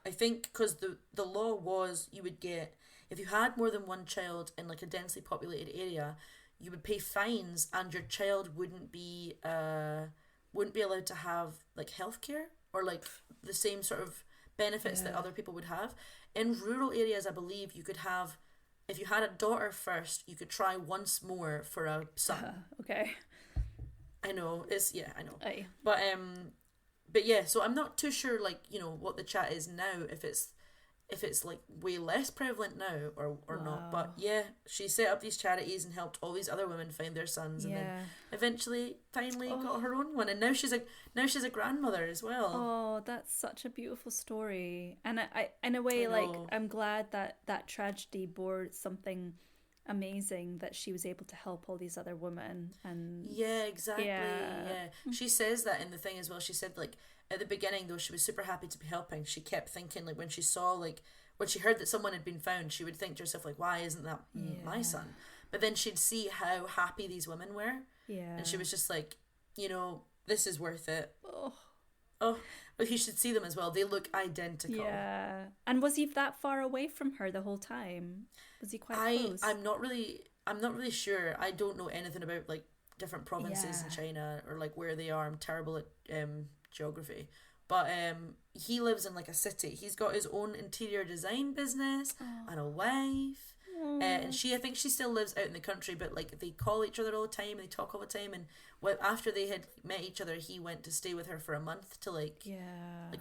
I think because the law was, you would get, if you had more than one child in like a densely populated area, you would pay fines, and your child wouldn't be allowed to have like healthcare or like the same sort of benefits that other people would have. In rural areas, I believe you could have, if you had a daughter first, you could try once more for a son. Okay. I know, I know. Aye. But yeah, so I'm not too sure, like, you know, what the chat is now, if it's like way less prevalent now or not. But yeah, she set up these charities and helped all these other women find their sons, and then eventually finally got her own one, and now she's a grandmother as well. Oh, that's such a beautiful story. And I in a way, like, I'm glad that tragedy bore something amazing, that she was able to help all these other women. And exactly. She says that in the thing as well. She said, like, at the beginning, though, she was super happy to be helping. She kept thinking, like, when she heard that someone had been found, she would think to herself, like, why isn't that my son? But then she'd see how happy these women were, and she was just like, you know, this is worth it. But you should see them as well. They look identical. Yeah. And was he that far away from her the whole time? Was he quite close? I'm not really sure. I don't know anything about like different provinces in China, or like where they are. I'm terrible at geography. But he lives in like a city. He's got his own interior design business and a wife. And I think she still lives out in the country, but like they call each other all the time, they talk all the time. And after they had met each other, he went to stay with her for a month to like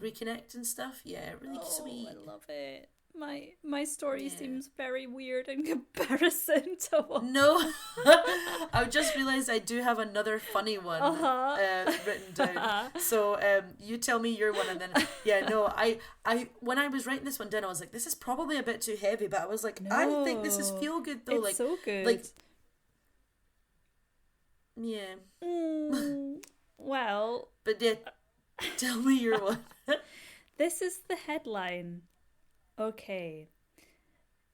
reconnect and stuff. Yeah, really sweet. I love it. My story seems very weird in comparison to what... No, I've just realised I do have another funny one written down. So you tell me your one, and then I when I was writing this one down, I was like, this is probably a bit too heavy, but I was like, no, I think this is feel good though. It's like so good. Like, well, but yeah, tell me your one. This is the headline. Okay.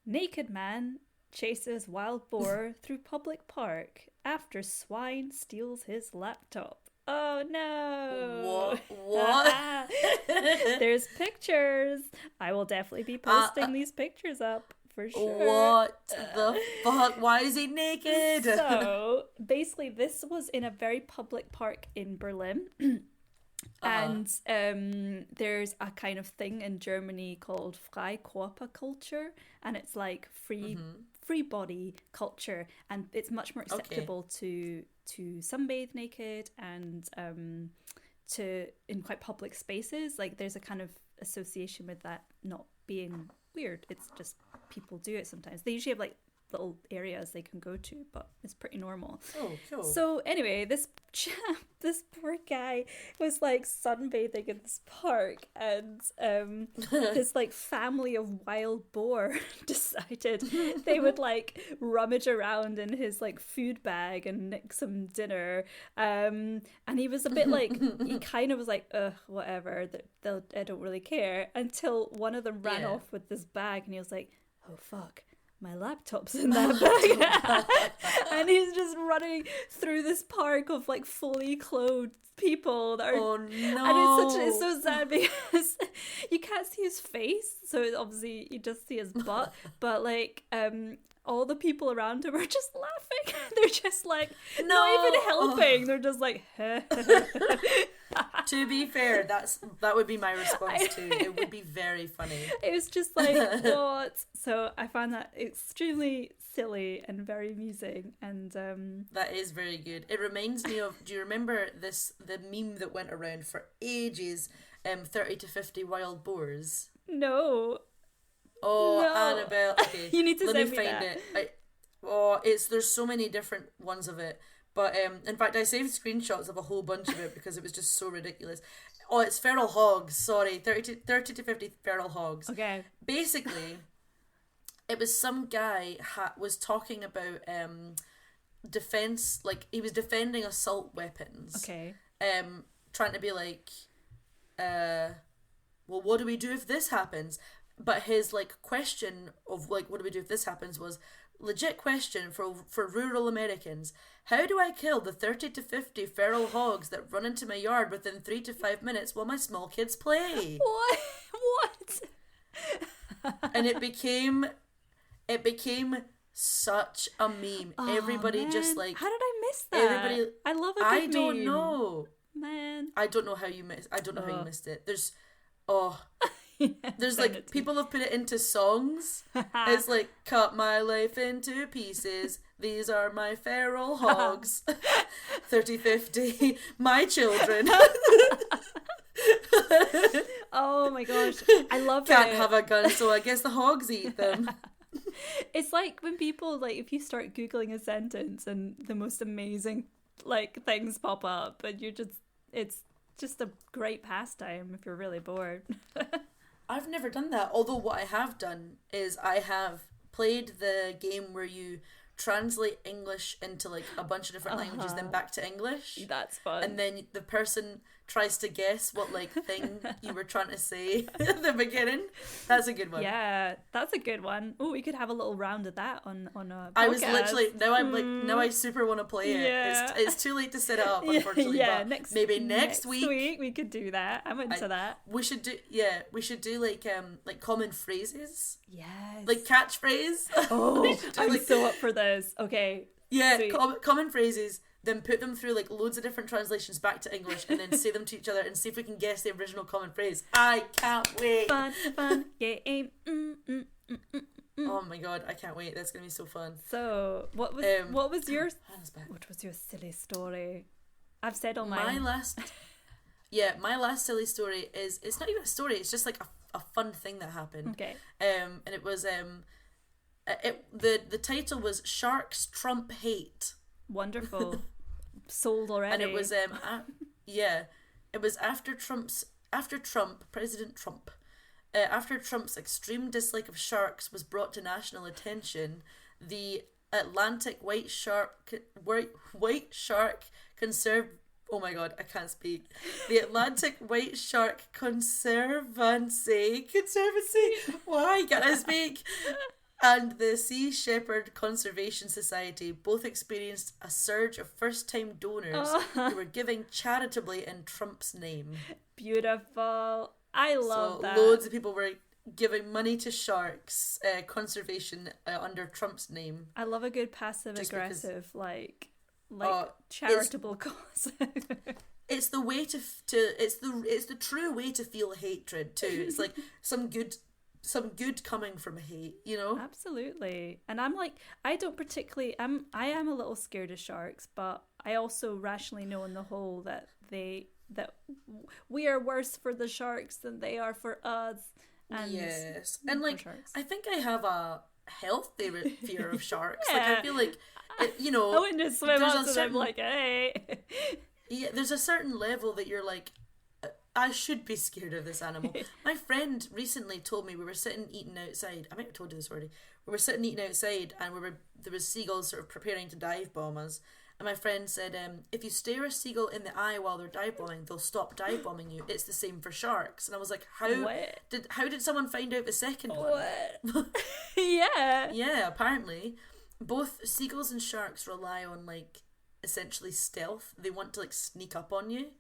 Naked man chases wild boar through public park after swine steals his laptop. Oh no. What? There's pictures. I will definitely be posting these pictures up for sure. What the fuck? Why is he naked? So basically this was in a very public park in Berlin. And there's a kind of thing in Germany called Freikörper culture, and it's like free body culture, and it's much more acceptable to sunbathe naked and to in quite public spaces. Like there's a kind of association with that not being weird. It's just people do it sometimes. They usually have like little areas they can go to, but it's pretty normal. Oh, cool. So anyway, this poor guy was like sunbathing in this park, and this like family of wild boar decided they would like rummage around in his like food bag and nick some dinner. And he was a bit like, he kind of was like, whatever, I don't really care, until one of them ran off with this bag, and he was like, oh fuck, my laptop's in that bag. And he's just running through this park of like fully clothed people that are, oh no, and it's so sad because you can't see his face, so obviously you just see his butt, but like all the people around him are just laughing. They're just like not even helping. They're just like To be fair, that would be my response too. It would be very funny. It was just like, what? So I found that extremely silly and very amusing, and that is very good. It reminds me of, do you remember the meme that went around for ages, 30 to 50 wild boars? No. Oh, no. Annabelle. Okay, you need to let send me me find that. it. There's so many different ones of it. But in fact, I saved screenshots of a whole bunch of it because it was just so ridiculous. Oh, it's feral hogs. Sorry, 30 to 50 feral hogs. Okay. Basically, it was some guy was talking about defense, like he was defending assault weapons. Okay. Trying to be like, well, what do we do if this happens? But his like question of like, what do we do if this happens was legit question for rural Americans. How do I kill the 30 to 50 feral hogs that run into my yard within 3 to 5 minutes while my small kids play? What? And it became such a meme. Oh, everybody man. just like, how did I miss that? I love a good I don't meme. know, man. I don't know how you missed it. There's there's send like it to people have put it into songs. It's like, cut my life into pieces, these are my feral hogs. 30-50 my children. Oh my gosh, I love Can't it. have a gun, so I guess the hogs eat them. It's like when people, like, if you start Googling a sentence and the most amazing like things pop up, and it's just a great pastime if you're really bored. I've never done that, although what I have done is I have played the game where you translate English into like a bunch of different languages, then back to English. That's fun. And then the person tries to guess what like thing you were trying to say at the beginning. That's a good one. Yeah, that's a good one. Oh, we could have a little round of that on a podcast. I was literally now I super want to play it. Yeah. It's too late to set it up, unfortunately. Yeah, but maybe next week we could do that. I'm into that. We should do like common phrases. Yes. Like catchphrase. Oh, I'm like, so up for this. Okay. Yeah, common phrases. Then put them through like loads of different translations back to English, and then say them to each other and see if we can guess the original common phrase. I can't wait. Fun game. Oh my god, I can't wait. That's gonna be so fun. So what was your silly story? I've said all mine. My last silly story is, it's not even a story. It's just like a fun thing that happened. Okay. And it was the title was Sharks Trump Hate. Wonderful. Sold already. And it was it was after President Trump, after Trump's extreme dislike of sharks was brought to national attention, the Atlantic white shark oh my god, I can't speak. The Atlantic White Shark Conservancy. Why can't I speak? And the Sea Shepherd Conservation Society both experienced a surge of first-time donors who were giving charitably in Trump's name. Beautiful. I love that. Loads of people were giving money to sharks conservation under Trump's name. I love a good passive-aggressive, like charitable cause. It's the way it's the true way to feel hatred too. It's like some good coming from hate, you know? Absolutely. And I'm like, I am a little scared of sharks, but I also rationally know in the whole that we are worse for the sharks than they are for us. And yes. And like, I think I have a healthy fear of sharks. Like, I feel like, you know, I wouldn't just swim up to them like, hey. Yeah, there's a certain level that you're like, I should be scared of this animal. My friend recently told me, we were sitting eating outside. I might have told you this already. We were sitting eating outside, and there was seagulls sort of preparing to dive bomb us. And my friend said, if you stare a seagull in the eye while they're dive bombing, they'll stop dive bombing you. It's the same for sharks. And I was like, how did someone find out the second one? Yeah, apparently. Both seagulls and sharks rely on, like, essentially stealth. They want to, like, sneak up on you.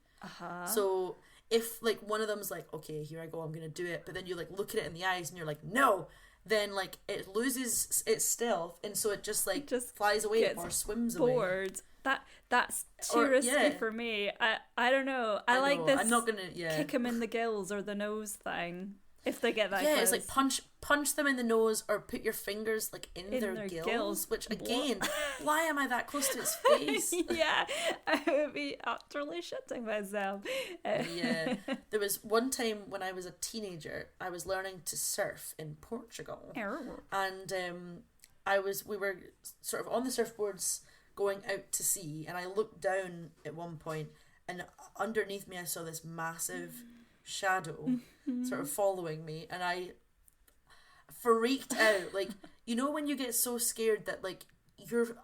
So if, like, one of them's like, okay, here I go, I'm gonna do it, but then you, like, look at it in the eyes and you're like, no, then, like, it loses its stealth, and so it just flies away or swims away. That's too risky for me. I don't know. I like this. I'm not gonna kick them in the gills or the nose thing. If they get that close. It's like punch them in the nose or put your fingers, like, in their gills. Which, again, why am I that close to its face? Yeah, I would be utterly shitting myself. Yeah, there was one time when I was a teenager, I was learning to surf in Portugal, and we were sort of on the surfboards going out to sea, and I looked down at one point, and underneath me I saw this massive shadow sort of following me, and I freaked out. Like, you know when you get so scared that, like,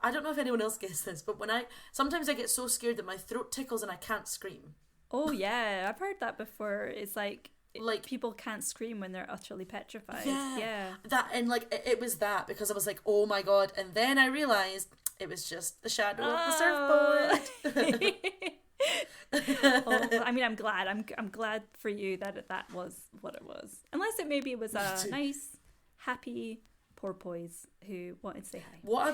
I don't know if anyone else gets this, but sometimes I get so scared that my throat tickles and I can't scream. Oh yeah, I've heard that before. It's like people can't scream when they're utterly petrified. Yeah. That, and like it was that, because I was like, oh my god, and then I realised it was just the shadow of the surfboard. I mean, I'm glad. I'm glad for you that was what it was. Unless it maybe was a nice, happy porpoise who wanted to say hi. What I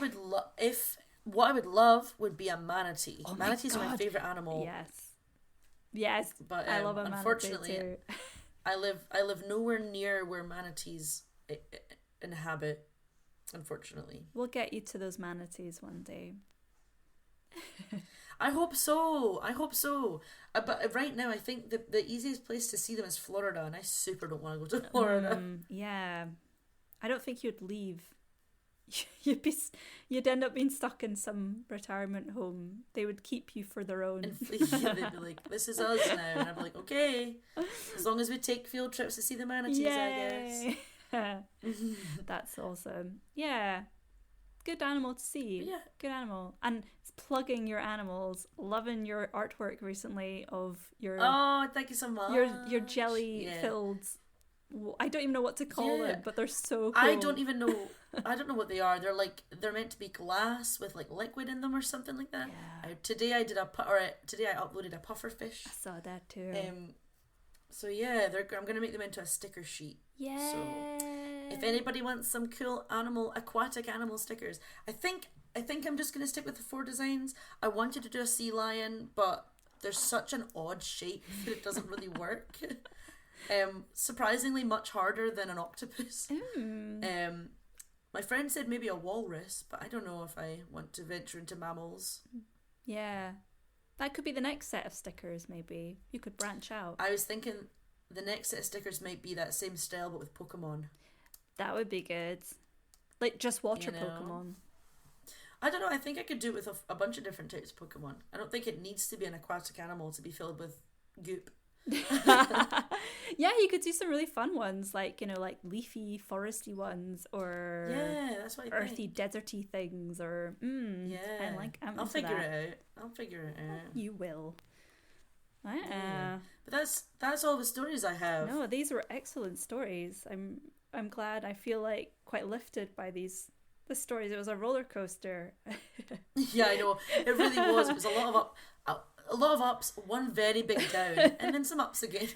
would love would be a manatee. Oh, manatees are my favourite animal. Yes, but I love a manatee unfortunately, too. I live nowhere near where manatees inhabit. Unfortunately, we'll get you to those manatees one day. I hope so. But right now, I think the easiest place to see them is Florida, and I super don't want to go to Florida. Yeah, I don't think you'd leave. You'd end up being stuck in some retirement home. They would keep you for their own. They'd be like, "This is us now," and I'd be like, "Okay, as long as we take field trips to see the manatees, I guess." That's awesome. Yeah. Good animal to see. Yeah. Good animal. And it's plugging your animals. Loving your artwork recently of your... Oh, thank you so much. Your jelly-filled... I don't even know what to call them, but they're so cool. I don't know what they are. They're meant to be glass with, like, liquid in them or something like that. Yeah. Today I uploaded a puffer fish. I saw that too. So yeah, I'm going to make them into a sticker sheet. Yeah. So if anybody wants some cool aquatic animal stickers, I think I'm just going to stick with the 4 designs. I wanted to do a sea lion, but there's such an odd shape that it doesn't really work. Surprisingly much harder than an octopus. My friend said maybe a walrus, but I don't know if I want to venture into mammals. Yeah. That could be the next set of stickers, maybe. You could branch out. I was thinking the next set of stickers might be that same style, but with Pokemon. That would be good. Like, just water Pokemon. I don't know, I think I could do it with a bunch of different types of Pokemon. I don't think it needs to be an aquatic animal to be filled with goop. Yeah, you could do some really fun ones, like, you know, like leafy, foresty ones, or that's what I earthy, deserty things, or I'll figure it out. You will. But that's all the stories I have. No, these were excellent stories. I'm glad. I feel like quite lifted by the stories. It was a roller coaster. Yeah, I know. It really was. It was a lot of ups, one very big down, and then some ups again.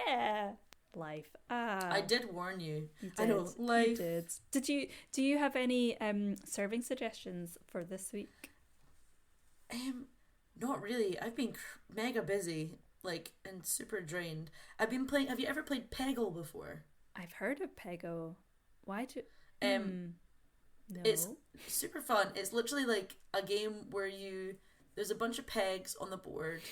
Yeah. Life. I did warn you. You did. I know. Life. You did. Do you have any serving suggestions for this week? Not really. I've been mega busy, like, and super drained. I've been playing. Have you ever played Peggle before? I've heard of Peggle. Why do? No. It's super fun. It's literally like a game where there's a bunch of pegs on the board,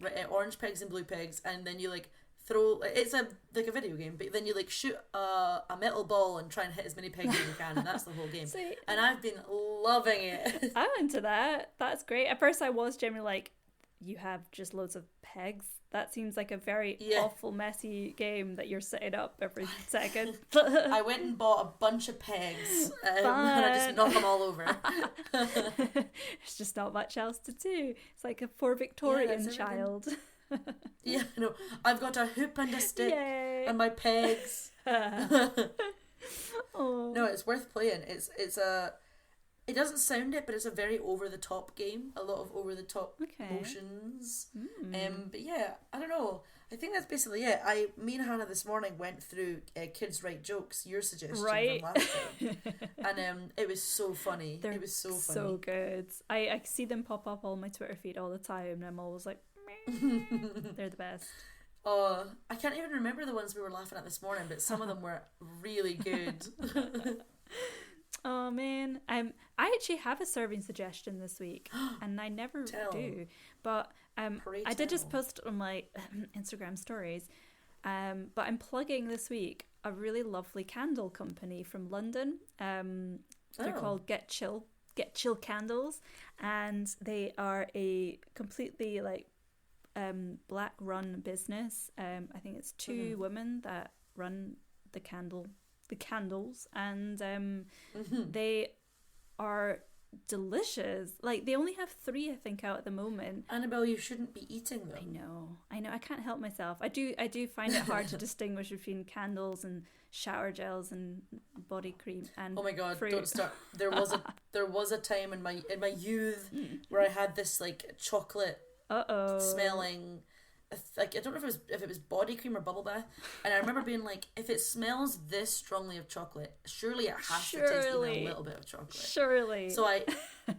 right? Orange pegs and blue pegs, and then you like throw. It's like a video game, but then you like shoot a metal ball and try and hit as many pegs as you can, and that's the whole game. See, and I've been loving it. I'm into that. That's great. At first, I was generally like, you have just loads of pegs. That seems like a very awful, messy game that you're setting up every second. I went and bought a bunch of pegs and I just knock them all over. There's just not much else to do. It's like a poor Victorian child. Yeah, no, I've got a hoop and a stick and my pegs. Oh. No, it's worth playing. It doesn't sound it, but it's a very over-the-top game. A lot of over-the-top motions. But yeah, I don't know. I think that's basically it. Me and Hannah this morning went through Kids Write Jokes, your suggestion from last time. And it was so funny. It was so funny. So good. I see them pop up on my Twitter feed all the time, and I'm always like, they're the best. Oh, I can't even remember the ones we were laughing at this morning, but some of them were really good. Oh man, I actually have a serving suggestion this week, and I never do. But I did just post it on my Instagram stories. But I'm plugging this week a really lovely candle company from London. They're called Get Chill Candles, and they are a completely Black run business. I think it's two women that run the candles, and they are delicious. Like, they only have 3, I think, out at the moment. Annabelle, you shouldn't be eating them. I know, I can't help myself. I do find it hard to distinguish between candles and shower gels and body cream and oh my god, fruit. Don't start. There was a time in my youth where I had this like chocolate smelling, like, I don't know if it was body cream or bubble bath, and I remember being like, if it smells this strongly of chocolate, surely it has to taste even a little bit of chocolate. Surely. So I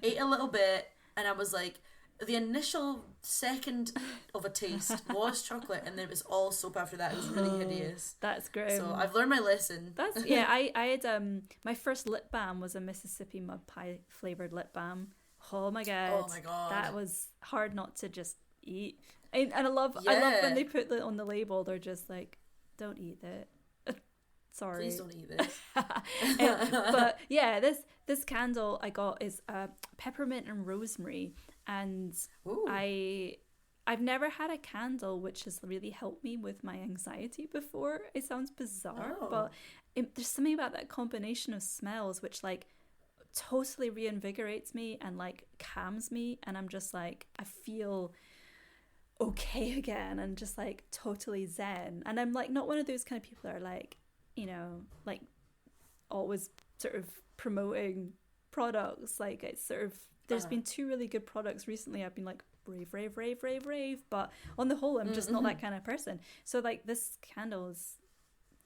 ate a little bit, and I was like, the initial second of a taste was chocolate, and then it was all soap after that. It was really hideous. That's great. So I've learned my lesson. I had my first lip balm was a Mississippi mud pie flavored lip balm. Oh my god. That was hard not to just eat. And I love when they put it on the label. They're just like, don't eat that. Sorry. Please don't eat this. But yeah, this candle I got is peppermint and rosemary, and I've never had a candle which has really helped me with my anxiety before. It sounds bizarre, but there's something about that combination of smells which like totally reinvigorates me and like calms me, and I'm just like, I feel okay again and just like totally zen. And I'm like not one of those kind of people that are like, you know, like always sort of promoting products. Like, it's sort of, there's been 2 really good products recently. I've been like rave, but on the whole I'm just not that kind of person. So like, this candle is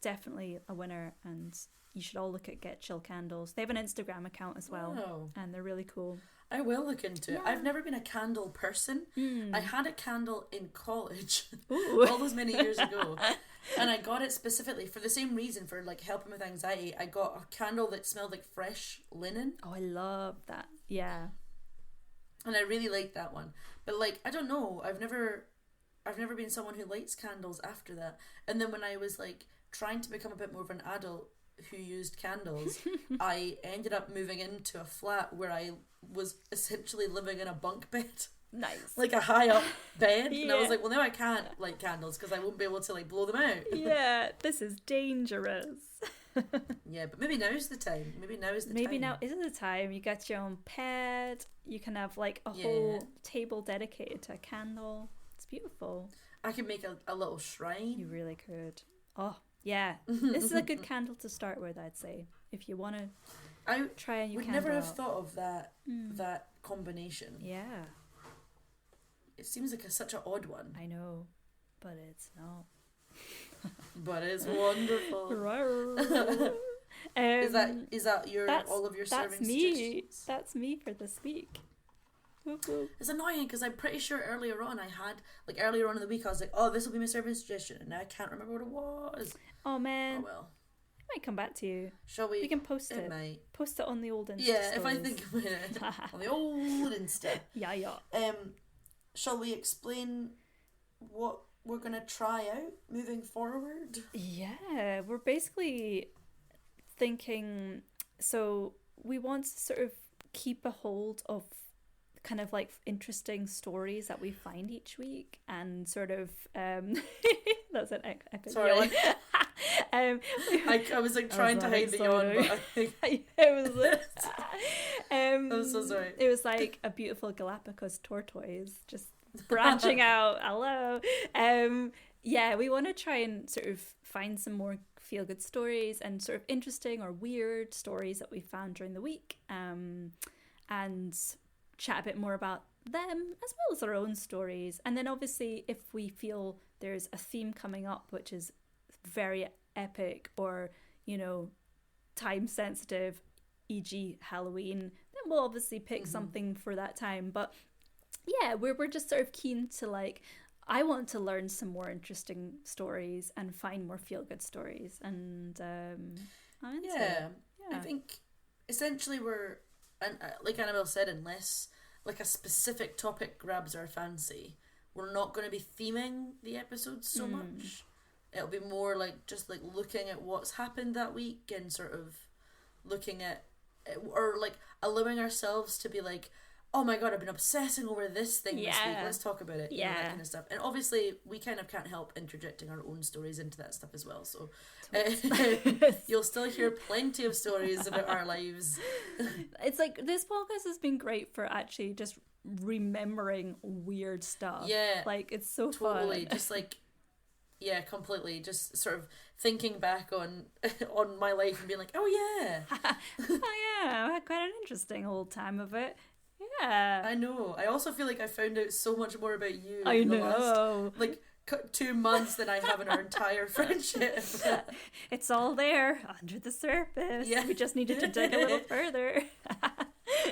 definitely a winner, and you should all look at Get Chill Candles. They have an Instagram account as well, and they're really cool. I will look into it. I've never been a candle person. I had a candle in college all those many years ago, and I got it specifically for the same reason, for like helping with anxiety. I got a candle that smelled like fresh linen. Oh, I love that. Yeah. And I really liked that one. But like, I don't know, I've never been someone who lights candles after that. And then when I was like trying to become a bit more of an adult who used candles, I ended up moving into a flat where I was essentially living in a bunk bed. Nice. Like a high up bed. And I was like, well, now I can't light candles because I won't be able to like blow them out. Yeah, this is dangerous. Yeah, but maybe now's the time. Maybe now is the time. You get your own bed. You can have like a whole table dedicated to a candle. It's beautiful. I could make a little shrine. You really could. Oh, yeah. This is a good candle to start with, I'd say. If you want to try a new candle. I would never have thought of that combination. Yeah. It seems like such an odd one. I know, but it's not. But it's wonderful. Is that all of your serving suggestions? That's me for this week. Whoop, whoop. It's annoying because I'm pretty sure earlier on in the week I was like, oh, this will be my serving suggestion, and now I can't remember what it was. Oh man. Oh well. It might come back to you. Shall we? We can post it. Might. Post it on the old Insta. Yeah, stories. if I think of it on the old Insta. Yeah. Shall we explain what we're going to try out moving forward? Yeah, we're basically thinking, so we want to sort of keep a hold of kind of like interesting stories that we find each week and sort of that's an epic Sorry. I was like trying to hide the yawn, but I think it was I'm so sorry. It was like a beautiful Galapagos tortoise just branching out. Hello. Yeah, we want to try and sort of find some more feel good stories and sort of interesting or weird stories that we found during the week, and chat a bit more about them as well as our own stories. And then obviously if we feel there's a theme coming up which is very epic or, you know, time sensitive, e.g. Halloween, then we'll obviously pick something for that time. But yeah, we're just sort of keen to, like, I want to learn some more interesting stories and find more feel-good stories, and I'm into it. I think essentially we're, and like Annabelle said, unless like a specific topic grabs our fancy, we're not going to be theming the episodes so much. It'll be more like just like looking at what's happened that week and sort of looking at, or like allowing ourselves to be like, oh my god, I've been obsessing over this thing this week, let's talk about it. You know, that kind of stuff. And obviously we kind of can't help interjecting our own stories into that stuff as well, so you'll still hear plenty of stories about our lives. It's like this podcast has been great for actually just remembering weird stuff. Yeah, like it's so totally fun. Just like, yeah, completely just sort of thinking back on my life and being like, oh yeah I had quite an interesting old time of it. Yeah, I know. I also feel like I found out so much more about you I in the know. last, like, 2 months than I have in our entire friendship. It's all there under the surface. Yeah. We just needed to dig a little further.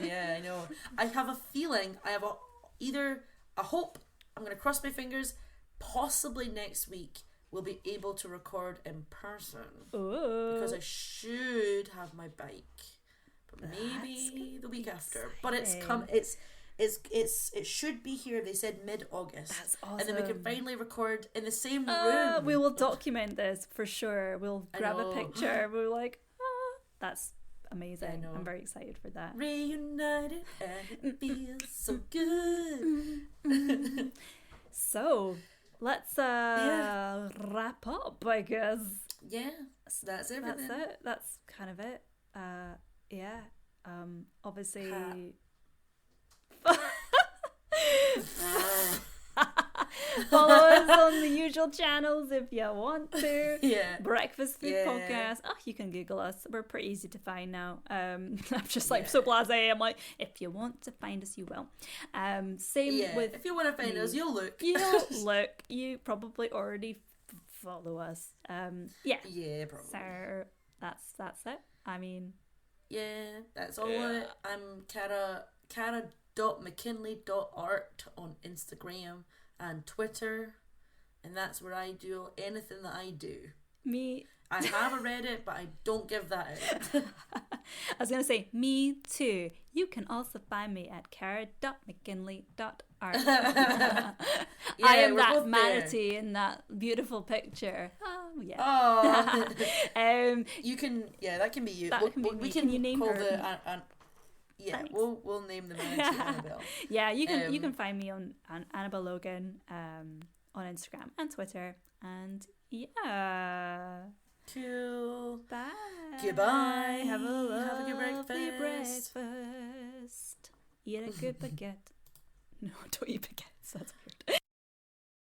Yeah, I know. I have a feeling, I have either a hope, I'm going to cross my fingers, possibly next week we'll be able to record in person. Ooh. Because I should have my bike. But maybe the week after. But it should be here. They said mid-August. That's awesome. And then we can finally record in the same room. We will document this for sure. We'll grab a picture. We're like, that's amazing. I'm very excited for that. Reunited and it feels so good. So let's wrap up, I guess. Yeah, that's everything. That's it. That's kind of it. Yeah. Obviously. Follow us on the usual channels if you want to. Yeah. Breakfast Food Podcast. Oh, you can Google us. We're pretty easy to find now. I'm just like so blasé. I'm like, if you want to find us, you will. Same with. If you want to find us, you'll look. You'll look. You probably already follow us. Yeah. Yeah, probably. So that's it. I mean. Yeah, that's all it. I'm Cara.mckinley.art on Instagram and Twitter, and that's where I do anything that I do. Me. I have a Reddit, but I don't give that out. I was going to say, me too. You can also find me at cara.mckinley.art. I am that manatee in that beautiful picture. Oh, yeah. Oh. You can, that can be you. We can you name her? Yeah, we'll name the manatee Annabelle. Yeah, you can find me on Annabelle Logan on Instagram and Twitter, and yeah. Cool. Bye. Goodbye. Have a good breakfast. Eat a good baguette. No, don't eat baguettes. That's weird.